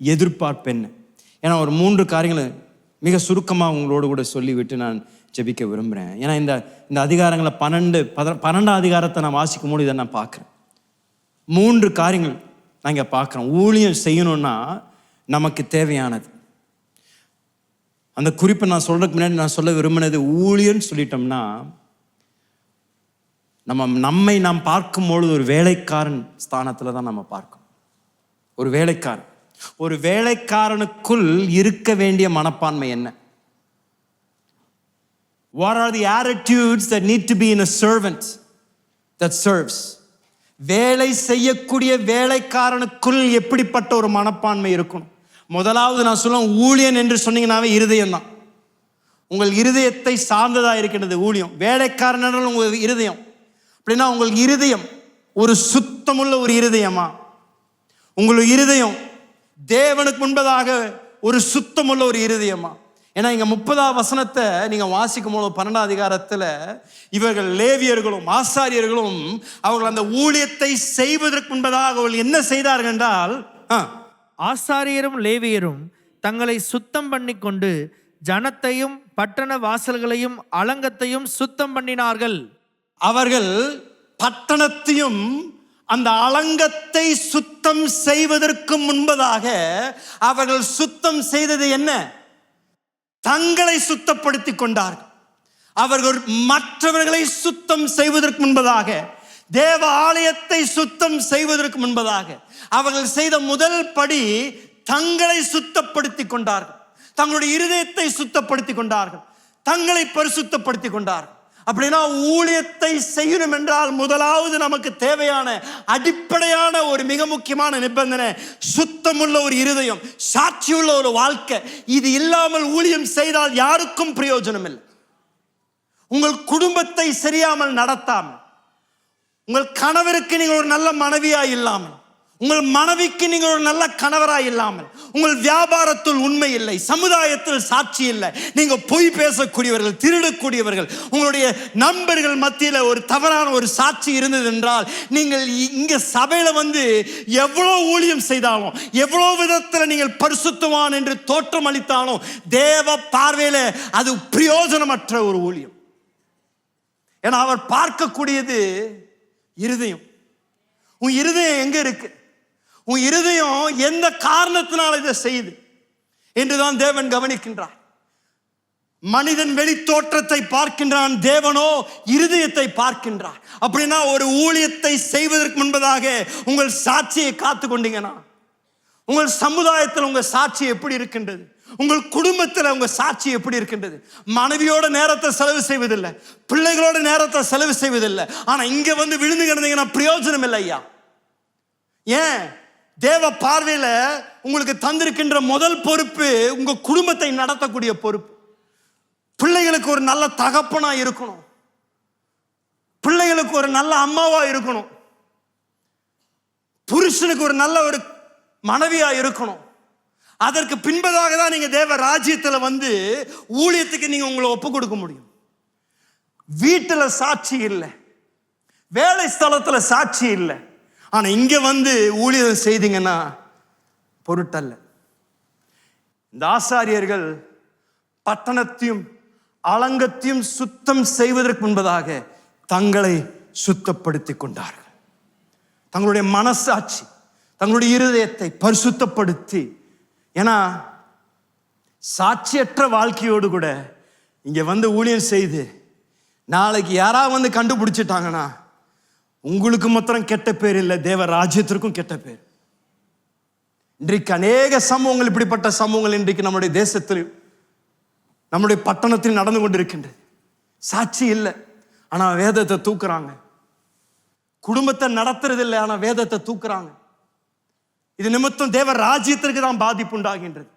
எதிர்பார்ப்பு என்ன? ஏன்னா ஒரு 3 காரியங்களை மிக சுருக்கமாக உங்களோடு கூட சொல்லிவிட்டு நான் ஜெபிக்க விரும்புகிறேன். ஏன்னா இந்த அதிகாரங்களை 12 அதிகாரத்தை நான் வாசிக்கும் போது இதை நான் பார்க்குறேன். 3 காரியங்கள் நான் இங்கே பார்க்குறேன். ஊழியம் செய்யணும்னா நமக்கு தேவையானது. அந்த குறிப்பை நான் சொல்றதுக்கு முன்னாடி நான் சொல்ல விரும்பினது, ஊழியன்னு சொல்லிட்டோம்னா நம்மை நாம் பார்க்கும்பொழுது ஒரு வேலைக்காரன் ஸ்தானத்தில் தான் நம்ம பார்க்கணும். ஒரு வேலைக்காரன், ஒரு வேலைக்காரனுக்குள் இருக்க வேண்டிய மனப்பான்மை என்ன? What are the attitudes that need to be in a servant that serves? வேலை செய்யக்கூடிய வேலைக்காரனுக்குள் எப்படிப்பட்ட ஒரு மனப்பான்மை இருக்கணும்? முதலாவது நான் சொல்லுவேன், ஊழியன் என்று சொன்னீங்கன்னாவே இருதயம் தான். உங்கள் இருதயத்தை சார்ந்ததா இருக்கின்றது ஊழியம். வேலைக்காரன் என்றால் உங்கள் இருதயம். அப்படின்னா உங்கள் இருதயம் ஒரு சுத்தமுள்ள ஒரு இருதயமா? உங்கள் இருதயம் தேவனுக்கு முன்பதாக ஒரு சுத்தமுள்ள ஒரு இருதயமா? ஏன்னா இங்க 30ஆம் வசனத்தை நீங்க வாசிக்கும் போது 12ஆம் அதிகாரத்துல இவர்கள் லேவியர்களும் ஆசாரியர்களும் அவர்கள் அந்த ஊழியத்தை செய்வதற்கு முன்பதாக அவர்கள் என்ன செய்தார்கள் என்றால், ஆசாரியரும் லேவியரும் தங்களை சுத்தம் பண்ணி கொண்டு ஜனத்தையும் பட்டண வாசல்களையும் அலங்கத்தையும் சுத்தம் பண்ணினார்கள். அவர்கள் பட்டணத்தையும் அந்த அலங்கத்தை சுத்தம் செய்வதற்கு முன்பதாக அவர்கள் சுத்தம் செய்தது என்ன? தங்களை சுத்தப்படுத்தி கொண்டார்கள். அவர்கள் மற்றவர்களை சுத்தம் செய்வதற்கு முன்பதாக, தேவ ஆலயத்தை சுத்தம் செய்வதற்கு முன்பதாக அவர்கள் செய்த முதல் படி தங்களை சுத்தப்படுத்தி கொண்டார்கள். தங்களுடைய இருதயத்தை சுத்தப்படுத்தி கொண்டார்கள். தங்களை பரிசுத்தப்படுத்தி கொண்டார்கள். அப்படின்னா ஊழியத்தை செய்யணும் என்றால் முதலாவது நமக்கு தேவையான அடிப்படையான ஒரு மிக முக்கியமான நிபந்தனை சுத்தமுள்ள ஒரு இருதயம், சாட்சியுள்ள ஒரு வாழ்க்கை. இது இல்லாமல் ஊழியம் செய்தால் யாருக்கும் பிரயோஜனம் இல்லை. உங்கள் குடும்பத்தை சரியாமல் நடத்தாமல், உங்கள் கணவருக்கு நீங்கள் ஒரு நல்ல மனைவியாய் இல்லாமல், உங்கள் மனைவிக்கு நீங்கள் ஒரு நல்ல கணவராய் இல்லாமல், உங்கள் வியாபாரத்தில் உண்மை இல்லை, சமுதாயத்தில் சாட்சி இல்லை, நீங்க பொய் பேசக்கூடியவர்கள், திருடக்கூடியவர்கள், உங்களுடைய நண்பர்கள் மத்தியில் ஒரு தவறான ஒரு சாட்சி இருந்தது என்றால், நீங்கள் இங்க சபையில வந்து எவ்வளவு ஊழியம் செய்தாலும், எவ்வளவு விதத்தில் நீங்கள் பரிசுத்தவான் என்று தோற்றம் அளித்தாலும் தேவ பார்வையில அது பிரயோஜனமற்ற ஒரு ஊழியம். ஏன்னா அவர் பார்க்கக்கூடியது இருதயம். உன் இருதயம் எங்க இருக்கு? உன் இருதயம் எந்த காரணத்தினால் இதை செய்து என்றுதான் தேவன் கவனிக்கின்றார். மனிதன் வெளி தோற்றத்தை பார்க்கின்றான், தேவனோ இருதயத்தை பார்க்கின்றார். அப்படின்னா ஒரு ஊழியத்தை செய்வதற்கு முன்பதாக உங்கள் சாட்சியை காத்து கொண்டீங்கன்னா, உங்கள் சமுதாயத்தில் உங்க சாட்சி எப்படி இருக்கின்றது? உங்கள் குடும்பத்தில் உங்க சாட்சி எப்படி இருக்கின்றது? மனைவியோட நேரத்தை செலவு செய்வதில்லை, பிள்ளைகளோட நேரத்தை செலவு செய்வதில்லை. ஆனா இங்க வந்து விழுந்து கிடந்தீங்கன்னா பிரயோஜனம் இல்லை ஐயா. ஏன்? தேவ பார்வையில உங்களுக்கு தந்திருக்கின்ற முதல் பொறுப்பு உங்க குடும்பத்தை நடத்தக்கூடிய பொறுப்பு. பிள்ளைகளுக்கு ஒரு நல்ல தகப்பனா இருக்கணும், பிள்ளைகளுக்கு ஒரு நல்ல அம்மாவா இருக்கணும், புருஷனுக்கு ஒரு நல்ல ஒரு மனைவியா இருக்கணும். அதற்கு பின்பதாக தான் நீங்க தேவ ராஜ்யத்தில் வந்து ஊழியத்துக்கு நீங்க உங்களை ஒப்பு கொடுக்க முடியும். வீட்டுல சாட்சி இல்லை, வேலை ஸ்தலத்துல சாட்சி இல்லை, ஆனா இங்க வந்து ஊழியம் செய்தீங்கன்னா பொருட்டல்ல. இந்த ஆசாரியர்கள் பட்டணத்தையும் அலங்கத்தையும் சுத்தம் செய்வதற்கு முன்பதாக தங்களை சுத்தப்படுத்தி கொண்டார்கள். தங்களுடைய மனசாட்சி, தங்களுடைய இருதயத்தை பரிசுத்தப்படுத்தி. ஏன்னா சாட்சியற்ற வாழ்க்கையோடு கூட இங்க வந்து ஊழியம் செய்து நாளைக்கு யாராவது வந்து கண்டுபிடிச்சிட்டாங்கன்னா உங்களுக்கு மாத்திரம் கெட்ட பேர் இல்லை, தேவ ராஜ்யத்திற்கும் கெட்ட பேர். இன்றைக்கு அநேக சம்பவங்கள், இப்படிப்பட்ட சம்பவங்கள் இன்றைக்கு நம்முடைய தேசத்தில், நம்முடைய பட்டணத்தில் நடந்து கொண்டிருக்கின்றது. சாட்சி இல்லை, ஆனா வேதத்தை தூக்குறாங்க. குடும்பத்தை நடத்துறது இல்லை, ஆனா வேதத்தை தூக்குறாங்க. இது நிமித்தம் தேவ ராஜ்யத்திற்கு தான் பாதிப்பு உண்டாகின்றது.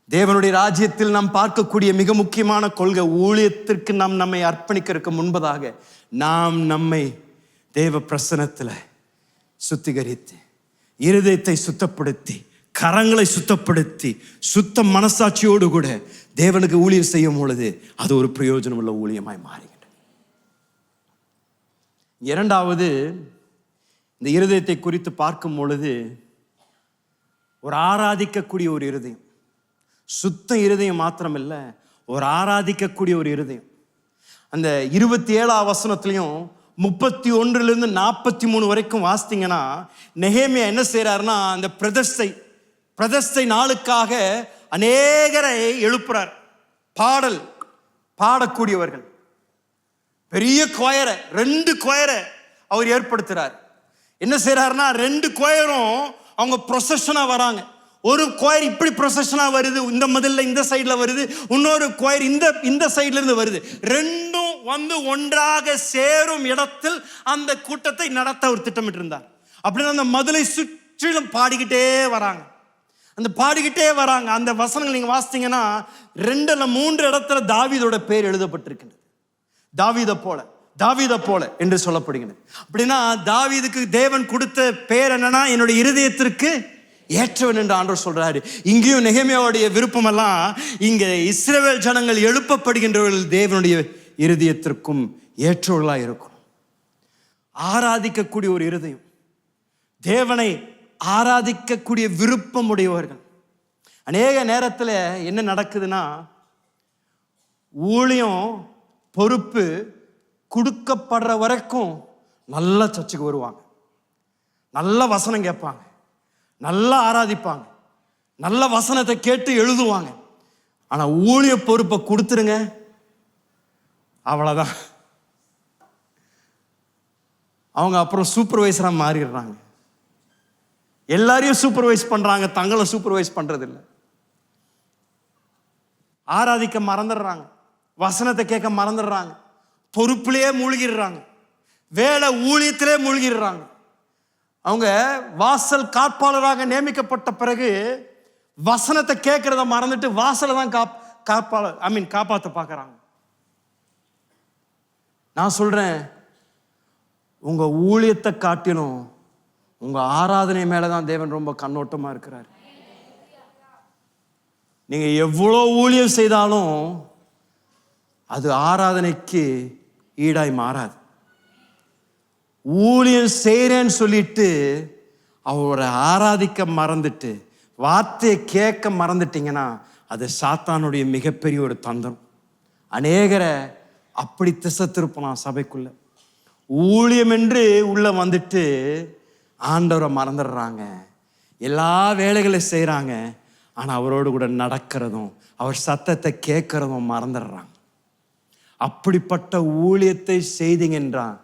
தேவனுடைய ராஜ்யத்தில் நாம் பார்க்கக்கூடிய மிக முக்கியமான கொள்கை, ஊழியத்திற்கு நாம் நம்மை அர்ப்பணிக்கிறதுக்கு முன்பதாக நாம் நம்மை தேவ பிரசனத்தில் சுத்திகரித்து, இருதயத்தை சுத்தப்படுத்தி, கரங்களை சுத்தப்படுத்தி, சுத்த மனசாட்சியோடு கூட தேவனுக்கு ஊழியம் செய்யும் பொழுது அது ஒரு பிரயோஜனம் உள்ள ஊழியமாய் மாறுகிறது. இரண்டாவது, இந்த இருதயத்தை குறித்து பார்க்கும் பொழுது ஒரு ஆராதிக்கக்கூடிய ஒரு இருதயம். சுத்த இருதயம் மாத்திரமில்ல, ஒரு ஆராதிக்கக்கூடிய ஒரு இருதயம். அந்த 27ஆம் வசனத்திலையும் 31 43 வரைக்கும் வாசித்தீங்கன்னா, நெகேமியா என்ன செய்யறாருன்னா, அந்த பிரதிஷ்டை நாளுக்காக அநேகரை எழுப்புறார். பாடல் பாடக்கூடியவர்கள், பெரிய கொயரை, 2 கொயரை அவர் ஏற்படுத்துறார். என்ன செய்யறாருன்னா, 2 கொயரும் அவங்க ப்ரொசஷனா வராங்க. ஒரு கொயர் இப்படி ப்ரொசஷனா வருது, இந்த மதில்ல இந்த சைட்ல வருது, இன்னொரு கொயர் இந்த சைட்ல இருந்து வருது. 2ம் வந்து ஒன்றாக சேரும் இடத்தில் அந்த கூட்டத்தை நடத்த ஒரு திட்டமிட்டு இருந்தார். அப்படின்னா அந்த மதிலை சுற்றிலும் பாடிக்கிட்டே வராங்க. அந்த வசனங்கள் நீங்க வாசித்தீங்கன்னா 2 இல்ல 3 இடத்துல தாவீதோட பேர் எழுதப்பட்டிருக்கின்றது. தாவீத போல என்று சொல்லப்படுகிறது. அப்படின்னா தாவீதுக்கு தேவன் கொடுத்த பேர் என்னன்னா, என்னுடைய இருதயத்திற்கு ஏற்றவன் என்று ஆண்டவர் சொல்றாரு. இங்கேயும் நெகேமியாவுடைய விருப்பம் எல்லாம், இங்க இஸ்ரவேல் ஜனங்கள் எழுப்பப்படுகின்றவர்கள் தேவனுடைய இருதயத்திற்கும் ஏற்றவர்களாக இருக்கும். ஆராதிக்கக்கூடிய ஒரு இருதயம், தேவனை ஆராதிக்கக்கூடிய விருப்பம் உடையவர்கள். அநேக நேரத்தில் என்ன நடக்குதுன்னா, ஊழியம் பொறுப்பு கொடுக்கப்படுற வரைக்கும் நல்ல சர்ச்சுக்கு வருவாங்க, நல்ல வசனம் கேட்பாங்க, நல்லா ஆராதிப்பாங்க, நல்ல வசனத்தை கேட்டு எழுதுவாங்க. ஆனா ஊழிய பொறுப்பை கொடுத்துருங்க, அவ்வளவுதான். அவங்க அப்புறம் சூப்பர்வைசரா மாறிடுறாங்க. எல்லாரையும் சூப்பர்வைஸ் பண்றாங்க, தங்களை சூப்பர்வைஸ் பண்றது இல்லை. ஆராதிக்க மறந்துடுறாங்க, வசனத்தை கேட்க மறந்துடுறாங்க, பொறுப்பிலேயே மூழ்கிடுறாங்க, வேலை ஊழியத்திலே மூழ்கிடுறாங்க. அவங்க வாசல் காப்பாளராக நியமிக்கப்பட்ட பிறகு வசனத்தை கேட்கறத மறந்துட்டு வாசலை தான் காப்பாற்ற பார்க்கறாங்க. நான் சொல்றேன், உங்க ஊழியத்தை காட்டிலும் உங்க ஆராதனை மேலதான் தேவன் ரொம்ப கண்ணோட்டமா இருக்கிறார். நீங்க எவ்வளோ ஊழியம் செய்தாலும் அது ஆராதனைக்கு ஈடாய் மாறாது. ஊழியம் செய்கிறேன்னு சொல்லிட்டு அவரை ஆராதிக்க மறந்துட்டு வார்த்தையை கேட்க மறந்துட்டீங்கன்னா அது சாத்தானுடைய மிகப்பெரிய ஒரு தந்திரம். அநேகரை அப்படி திசை திருப்பலாம். சபைக்குள்ள ஊழியம் என்று உள்ள வந்துட்டு ஆண்டவரை மறந்துடுறாங்க, எல்லா வேலைகளையும் செய்கிறாங்க, ஆனால் அவரோடு கூட நடக்கிறதும் அவர் சத்தத்தை கேட்கறதும் மறந்துடுறாங்க. அப்படிப்பட்ட ஊழியத்தை செய்தீங்கன்றான்.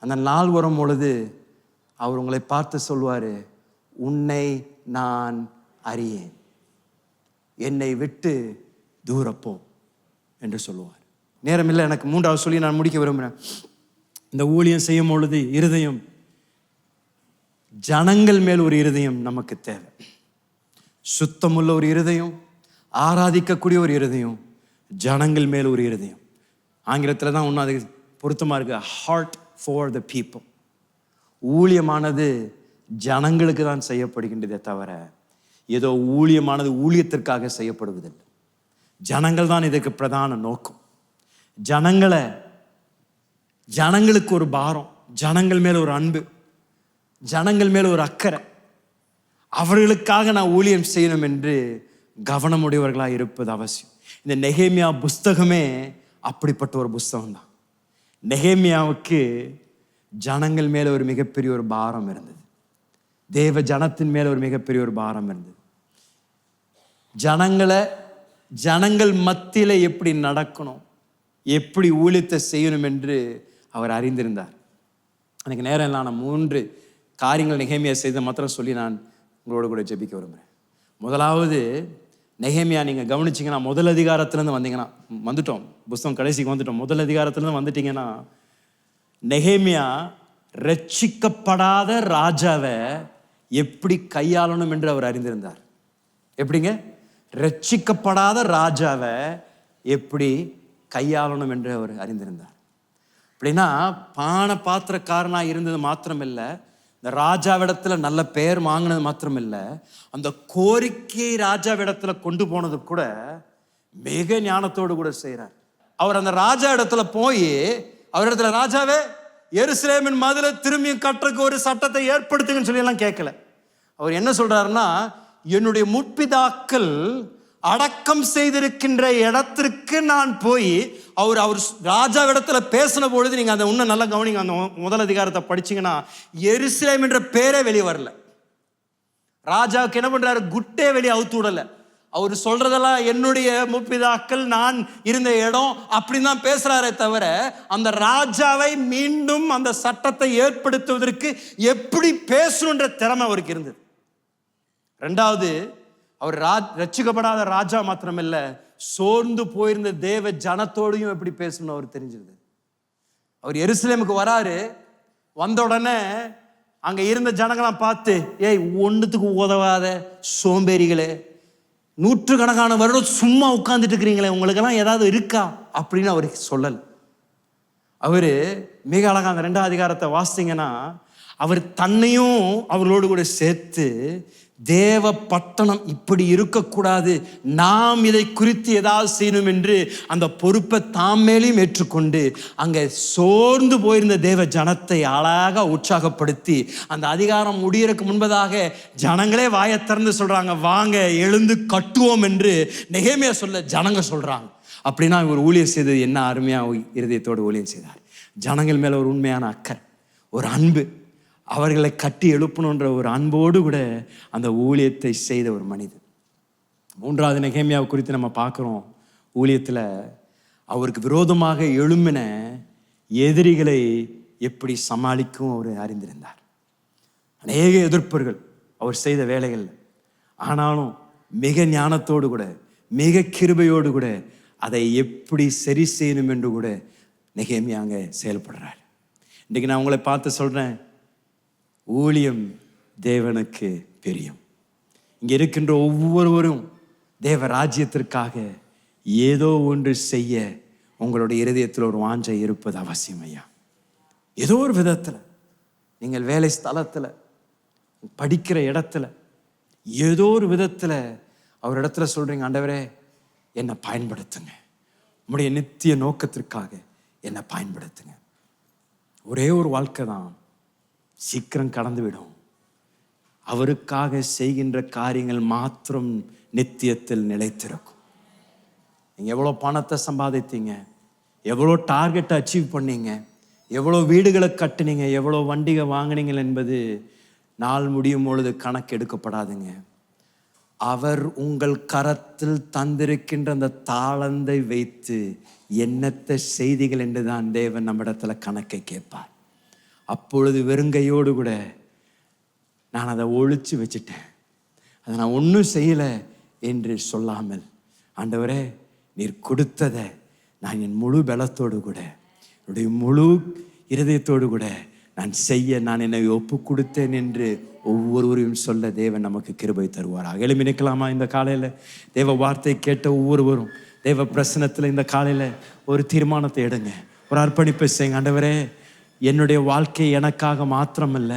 அந்த நாள் வரும் பொழுது அவர் உங்களை பார்த்து சொல்வார், உன்னை நான் அறியேன், என்னை விட்டு தூரப்போ என்று சொல்லுவார். நேரம் இல்லை, எனக்கு 3வது சொல்லி நான் முடிக்க விரும்புகிறேன். இந்த ஊழியம் செய்யும் பொழுது இருதயம், ஜனங்கள் மேல் ஒரு இருதயம் நமக்கு தேவை. சுத்தமுள்ள ஒரு இருதயம், ஆராதிக்கக்கூடிய ஒரு இருதயம், ஜனங்கள் மேல் ஒரு இருதயம். ஆங்கிலத்தில் தான் ஒன்றும் அது பொருத்தமாக இருக்கு, ஹார்ட் ஃபார் த பீப்புள். ஊழியமானது ஜனங்களுக்கு தான் செய்யப்படுகின்றதே தவிர ஏதோ ஊழியமானது ஊழியத்திற்காக செய்யப்படுவதில்லை. ஜனங்கள் தான் இதற்கு பிரதான நோக்கம். ஜனங்களுக்கு ஒரு பாரம், ஜனங்கள் மேல ஒரு அன்பு, ஜனங்கள் மேல ஒரு அக்கறை, அவர்களுக்காக நான் ஊழியம் செய்யணும் என்று கவனமுடையவர்களாக இருப்பது அவசியம். இந்த நெகேமியா புஸ்தகமே அப்படிப்பட்ட ஒரு புஸ்தகம் தான். நெகேமியாவுக்கு ஜனங்கள் மேல ஒரு மிகப்பெரிய ஒரு பாரம் இருந்தது, தேவ ஜனத்தின் மேல ஒரு மிகப்பெரிய ஒரு பாரம் இருந்தது. ஜனங்கள் மத்தியில எப்படி நடக்கணும், எப்படி ஊழியத்தை செய்யணும் என்று அவர் அறிந்திருந்தார். எனக்கு நேரம் இல்லை, நான் 3 காரியங்கள் நெகேமியா செய்த மாத்திரம் சொல்லி நான் உங்களோட கூட ஜெபிக்க விரும்புகிறேன். முதலாவது, நெகேமியா நீங்கள் கவனிச்சிங்கன்னா, முதல் அதிகாரத்துலேருந்து வந்தீங்கன்னா, வந்துட்டோம் புஸ்தகம் கடைசிக்கு வந்துட்டோம், முதல் அதிகாரத்துலேருந்து வந்துட்டீங்கன்னா, நெகேமியா ரட்சிக்கப்படாத ராஜாவை எப்படி கையாளணும் என்று அவர் அறிந்திருந்தார். எப்படிங்க? ரட்சிக்கப்படாத ராஜாவை எப்படி கையாளணும் என்று அவர் அறிந்திருந்தார். அப்படின்னா பான பாத்திரக்காரனாக இருந்தது மாத்திரமில்லை, இந்த ராஜாவிடத்துல நல்ல பெயர் வாங்கினது மாத்திரமில்லை, அந்த கோரிக்கையை ராஜாவிடத்துல கொண்டு போனது கூட மிக ஞானத்தோடு கூட செய்கிறார். அவர் அந்த ராஜா இடத்துல போய் அவரிடத்துல, ராஜாவே எருசலேமின் மதிலை திரும்பியும் கட்டுறதுக்கு ஒரு சட்டத்தை ஏற்படுத்துங்கன்னு சொல்லி எல்லாம் கேட்கல. அவர் என்ன சொல்றாருன்னா, என்னுடைய முற்பிதாக்கள் அடக்கம் செய்திருக்கின்ற இடத்திற்கு நான் போய் அவர் ராஜாவிடத்துல பேசின பொழுது, நீங்க அந்த இன்னும் நல்லா கவனிங்க, அந்த முதல் அதிகாரத்தை படிச்சீங்கன்னா எருசலேம் என்ற பேரே வெளியே வரல. ராஜாவுக்கு என்ன பண்றாரு, குட்டே வெளியே அவுத்து விடல. அவர் சொல்றதெல்லாம் என்னுடைய முற்பிதாக்கள் நான் இருந்த இடம் அப்படின்னு தான் பேசுறாரே தவிர, அந்த ராஜாவை மீண்டும் அந்த சட்டத்தை ஏற்படுத்துவதற்கு எப்படி பேசணுன்ற திறமை அவருக்கு இருந்தது. ரெண்டாவது, அவர் ரட்சிக்கப்படாத ராஜா மாத்திரமில்ல, சோர்ந்து போயிருந்த தேவ ஜனத்தோடையும் எப்படி பேசணும் அவர் தெரிஞ்சிருது. அவர் எருசலேமுக்கு வராரு, வந்த உடனே அங்க இருந்த ஜனங்களாம் பார்த்து, ஏய் ஒன்றுத்துக்கு உதவாத சோம்பேறிகளே, நூற்றுக்கணக்கான வருடம் சும்மா உட்கார்ந்துட்டு இருக்கிறீங்களே, உங்களுக்கெல்லாம் ஏதாவது இருக்கா அப்படின்னு அவருக்கு சொல்லல். அவரு மிக அழகா அந்த 2ஆம் அதிகாரத்தை வாசித்தீங்கன்னா, அவர் தன்னையும் அவர்களோடு கூட சேர்த்து, தேவ பட்டணம் இப்படி இருக்கக்கூடாது, நாம் இதை குறித்து ஏதாவது செய்யணும் என்று அந்த பொறுப்பை தாம் மேலேயும் ஏற்றுக்கொண்டு அங்கே சோர்ந்து போயிருந்த தேவ ஜனத்தை அழகாக உற்சாகப்படுத்தி, அந்த அதிகாரம் முடியறதுக்கு முன்பதாக ஜனங்களே வாயை திறந்து சொல்றாங்க, வாங்க எழுந்து கட்டுவோம் என்று நெகேமியா சொல்ல ஜனங்க சொல்றாங்க. அப்படின்னா இவர் ஊழியர் செய்தது என்ன அருமையா இருதயத்தோடு ஊழியர் செய்தார். ஜனங்கள் மேல ஒரு உண்மையான அக்கறை, ஒரு அன்பு, அவர்களை கட்டி எழுப்பணுன்ற ஒரு அன்போடு கூட அந்த ஊழியத்தை செய்த ஒரு மனிதன். 3வது நெகேமியாவை குறித்து நம்ம பார்க்குறோம். ஊழியத்தில் அவருக்கு விரோதமாக எழும்பின எதிரிகளை எப்படி சமாளிக்கும் அவர் அறிந்திருந்தார். அநேக எதிர்ப்புகள் அவர் செய்த வேலைகள், ஆனாலும் மிக ஞானத்தோடு கூட மிக கிருபையோடு கூட அதை எப்படி சரி செய்யணும் என்று கூட நெகேமியா அங்கே செயல்படுறார். இன்றைக்கி நான் உங்களை பார்த்து சொல்கிறேன், ஊழியம் தேவனுக்கு பிரியம். இங்கே இருக்கின்ற ஒவ்வொருவரும் தேவ ராஜ்யத்திற்காக ஏதோ ஒன்று செய்ய உங்களுடைய இருதயத்தில் ஒரு வாஞ்சை இருப்பது அவசியம் ஐயா. ஏதோ ஒரு விதத்தில், நீங்கள் வேலை ஸ்தலத்தில், படிக்கிற இடத்துல, ஏதோ ஒரு விதத்தில் அவர் இடத்துல சொல்கிறீங்க, ஆண்டவரே என்னை பயன்படுத்துங்க, உங்களுடைய நித்திய நோக்கத்திற்காக என்னை பயன்படுத்துங்க. ஒரே ஒரு வாழ்க்கை தான், சீக்கிரம் கடந்துவிடும். அவருக்காக செய்கின்ற காரியங்கள் மாத்திரம் நித்தியத்தில் நிலைத்திருக்கும். நீங்கள் எவ்வளோ பணத்தை சம்பாதித்தீங்க, எவ்வளோ டார்கெட்டை அச்சீவ் பண்ணீங்க, எவ்வளோ வீடுகளை கட்டுனீங்க, எவ்வளோ வண்டிகை வாங்கினீங்க என்பது நாள் முடியும் பொழுது கணக்கு எடுக்கப்படாதுங்க. அவர் உங்கள் கரத்தில் தந்திருக்கின்ற அந்த தாளந்தை வைத்து என்னத்தை செய்திகள் என்று தான் தேவன் நம்மிடத்துல கணக்கை கேட்பார். அப்பொழுது வெறுங்கையோடு கூட நான் அதை ஒழிச்சு வச்சுட்டேன், அதை நான் ஒன்றும் செய்யலை என்று சொல்லாமல், ஆண்டவரே நீர் கொடுத்ததை நான் என் முழு பலத்தோடு கூட என்னுடைய முழு இருதயத்தோடு கூட நான் செய்ய நான் என்னை ஒப்பு கொடுத்தேன் என்று ஒவ்வொருவரையும் சொல்ல தேவன் நமக்கு கிருபை தருவாராக. எழுப்பி நிற்கலாமா? இந்த காலையில் தேவ வார்த்தை கேட்ட ஒவ்வொருவரும் தேவ பிரசனத்தில் இந்த காலையில் ஒரு தீர்மானத்தை எடுங்க, ஒரு அர்ப்பணிப்பை செய்யுங்க. ஆண்டவரே, என்னுடைய வாழ்க்கை எனக்காக மாத்திரமல்ல,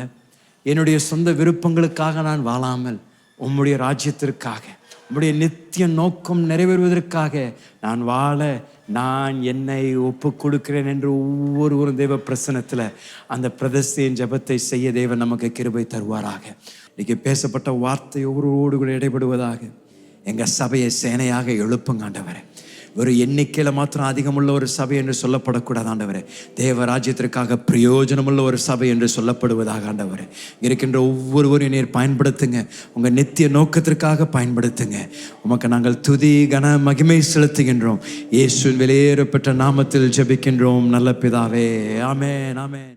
என்னுடைய சொந்த விருப்பங்களுக்காக நான் வாழாமல் உம்முடைய ராஜ்யத்திற்காக, உம்முடைய நித்திய நோக்கம் நிறைவேறுவதற்காக நான் வாழ நான் என்னை ஒப்பு கொடுக்கிறேன் என்று ஒவ்வொருவரும் தேவ பிரசனத்தில் அந்த பிரதிஷ்டையின் ஜபத்தை செய்ய தேவன் நமக்கு கிருபை தருவாராக. இன்னைக்கு பேசப்பட்ட வார்த்தை ஒவ்வொருவோடு கூட இடைபடுவதாக. எங்கள் சபையை சேனையாக எழுப்புங்க ஆண்டவரே. ஒரு எண்ணிக்கையில் மாத்திரம் அதிகமுள்ள ஒரு சபை என்று சொல்லப்படக்கூடாது ஆண்டவரே. தேவ ராஜ்யத்திற்காக பிரயோஜனமுள்ள ஒரு சபை என்று சொல்லப்படுவதாக ஆண்டவரே. இருக்கின்ற ஒவ்வொருவரையும் நீர் பயன்படுத்துங்க, உங்கள் நித்திய நோக்கத்திற்காக பயன்படுத்துங்க. உமக்கு நாங்கள் துதி கன மகிமை செலுத்துகின்றோம். இயேசுவின் வெளியேறப்பட்ட நாமத்தில் ஜெபிக்கின்றோம் நல்ல பிதாவே. ஆமென், ஆமென்.